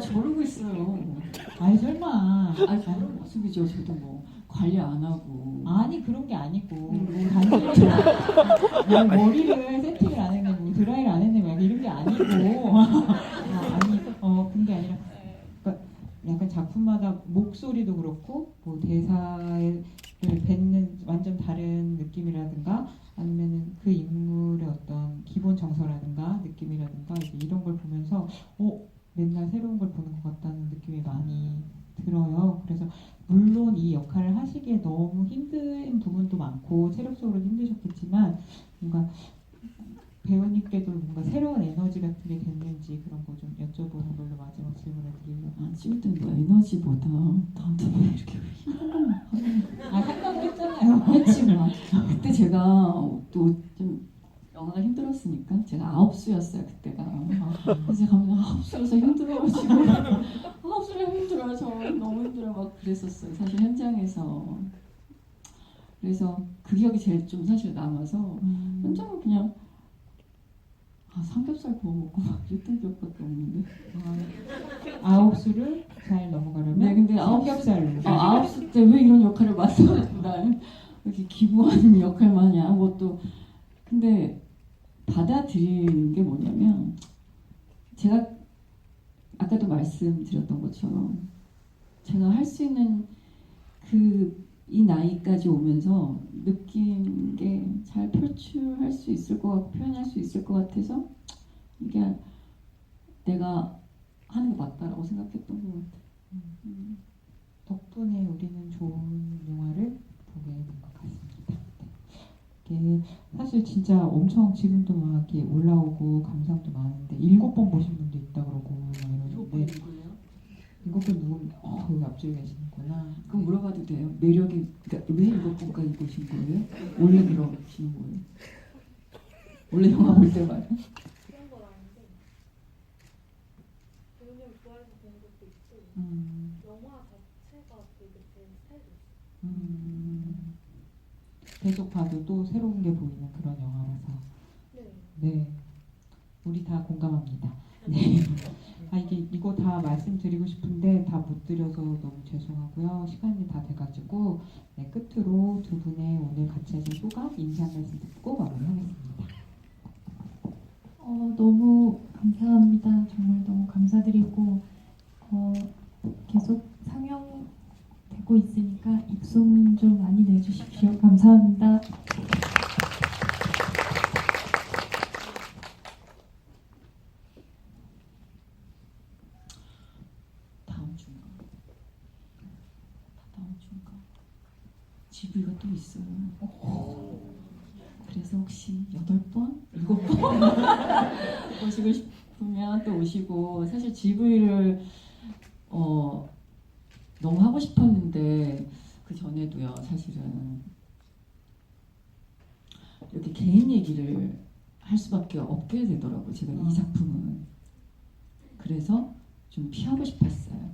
C: 저러고 있어요.
A: 아니 설마
C: 저런 모습이죠. 저도 뭐 관리 안 하고.
A: 아니 그런 게 아니고 뭐 단순히 뭐 머리를 세팅을 안 했네 뭐 드라이를 안 했네 막 이런 게 아니고 그런 게 아니라 그러니까 약간 작품마다 목소리도 그렇고 뭐 대사를 뱉는 완전 다른 느낌이라든가 아니면은 그 인물의 어떤 기본 정서라든가 느낌이라든가 이런 걸 보면서 맨날 새로운 걸 보는 것 같다는 느낌이 많이 들어요. 그래서 물론 이 역할을 하시기에 너무 힘든 부분도 많고 체력적으로 힘드셨겠지만 뭔가 배우님께도 뭔가 새로운 에너지 같은 게 됐는지 그런 거 좀 여쭤보는 걸로 마지막 질문을 드리려고.
C: 찍을 때는 뭐 에너지보다 나한테 왜 이렇게 힘든
A: 생각을 했잖아요.
C: 했지만 그때 제가 또 좀 영화가 힘들었으니까 제가 아홉수였어요 그때가. 그래서 제가 아홉수여서 힘들어가지고 아홉수가 힘들어요. 저 너무 힘들어 막 그랬었어요. 사실 현장에서. 그래서 그 기억이 제일 좀 사실 남아서 현장은 그냥 삼겹살 구워 먹고 막 그랬던 기억밖에 없는데.
A: 아홉수를 잘 넘어가려면
C: 네, 근데
A: 삼겹살로.
C: 아홉수 때 왜 이런 역할을 맡았나 이렇게 기부하는 역할만 하냐 뭐. 근데 받아들이는 게 뭐냐면 제가 아까도 말씀드렸던 것처럼 제가 할 수 있는 그 이 나이까지 오면서 느낀 게 잘 표출할 수 있을 것 같고 표현할 수 있을 것 같아서 이게 내가 하는 게 맞다라고 생각했던 것 같아요.
A: 덕분에 우리는 좋은 영화를 보게 된 것 같습니다. 네. 이게 사실 진짜 엄청 지금도 막 이렇게 올라오고 감상도 많은데 7번 보신 분도 있다 그러고 막 이러는데
C: 누구예요?
A: 7번 누구? 여기 앞쪽에 계시는구나.
C: 그럼 물어봐도 돼요? 매력이 그러니까 왜 7번까지 보신 거예요? 원래 그러시는 거예요? 원래 영화 볼 때마다?
E: 그런 건 아닌데 배우님 좋아해서 보는 것도 있고 영화 자체가 되게 제 스타일이었어요.
A: 계속 봐도 또 새로운 게 보이는 그런 영화라서
E: 네.
A: 네, 우리 다 공감합니다. 네. 이거 다 말씀드리고 싶은데 다 못 드려서 너무 죄송하고요. 시간이 다 돼가지고 네, 끝으로 두 분의 오늘 같이 하신 소감, 인사 한 말씀 듣고 마무리하겠습니다.
B: 너무 감사합니다. 정말 너무 감사드리고 계속 상영되고 있으니까 입소문 좀 많이 내주십시오. 감사합니다.
C: 다음 주인가? 다음 주인가? GV가 또 있어요. 그래서 혹시 8번? 7번? 보시고 싶으면 또 오시고 사실 GV를 너무 하고 싶었는데 그 전에도요 사실은 이렇게 개인 얘기를 할 수밖에 없게 되더라고요. 제가 이 작품은 그래서 좀 피하고 싶었어요.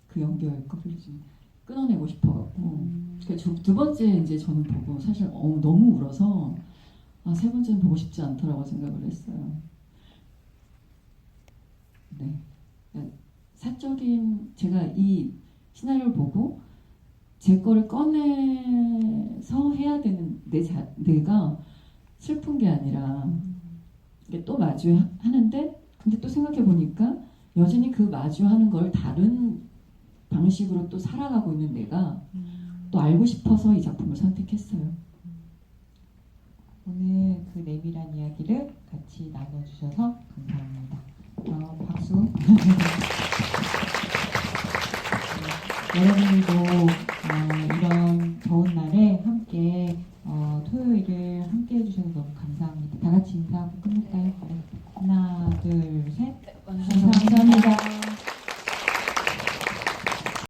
C: 그 연결고리를 좀 끊어내고 싶어갖고 두 번째 이제 저는 보고 사실 너무 울어서 세 번째는 보고 싶지 않더라고 생각을 했어요. 네, 사적인 제가 이 시나리오를 보고 제 거를 꺼내서 해야 되는 내가 슬픈 게 아니라 이게 또 마주하는데 근데 또 생각해 보니까 여전히 그 마주하는 걸 다른 방식으로 또 살아가고 있는 내가 또 알고 싶어서 이 작품을 선택했어요.
A: 오늘 그 내밀한 이야기를 같이 나눠주셔서 감사합니다. 박수. 여러분들도 이런 더운 날에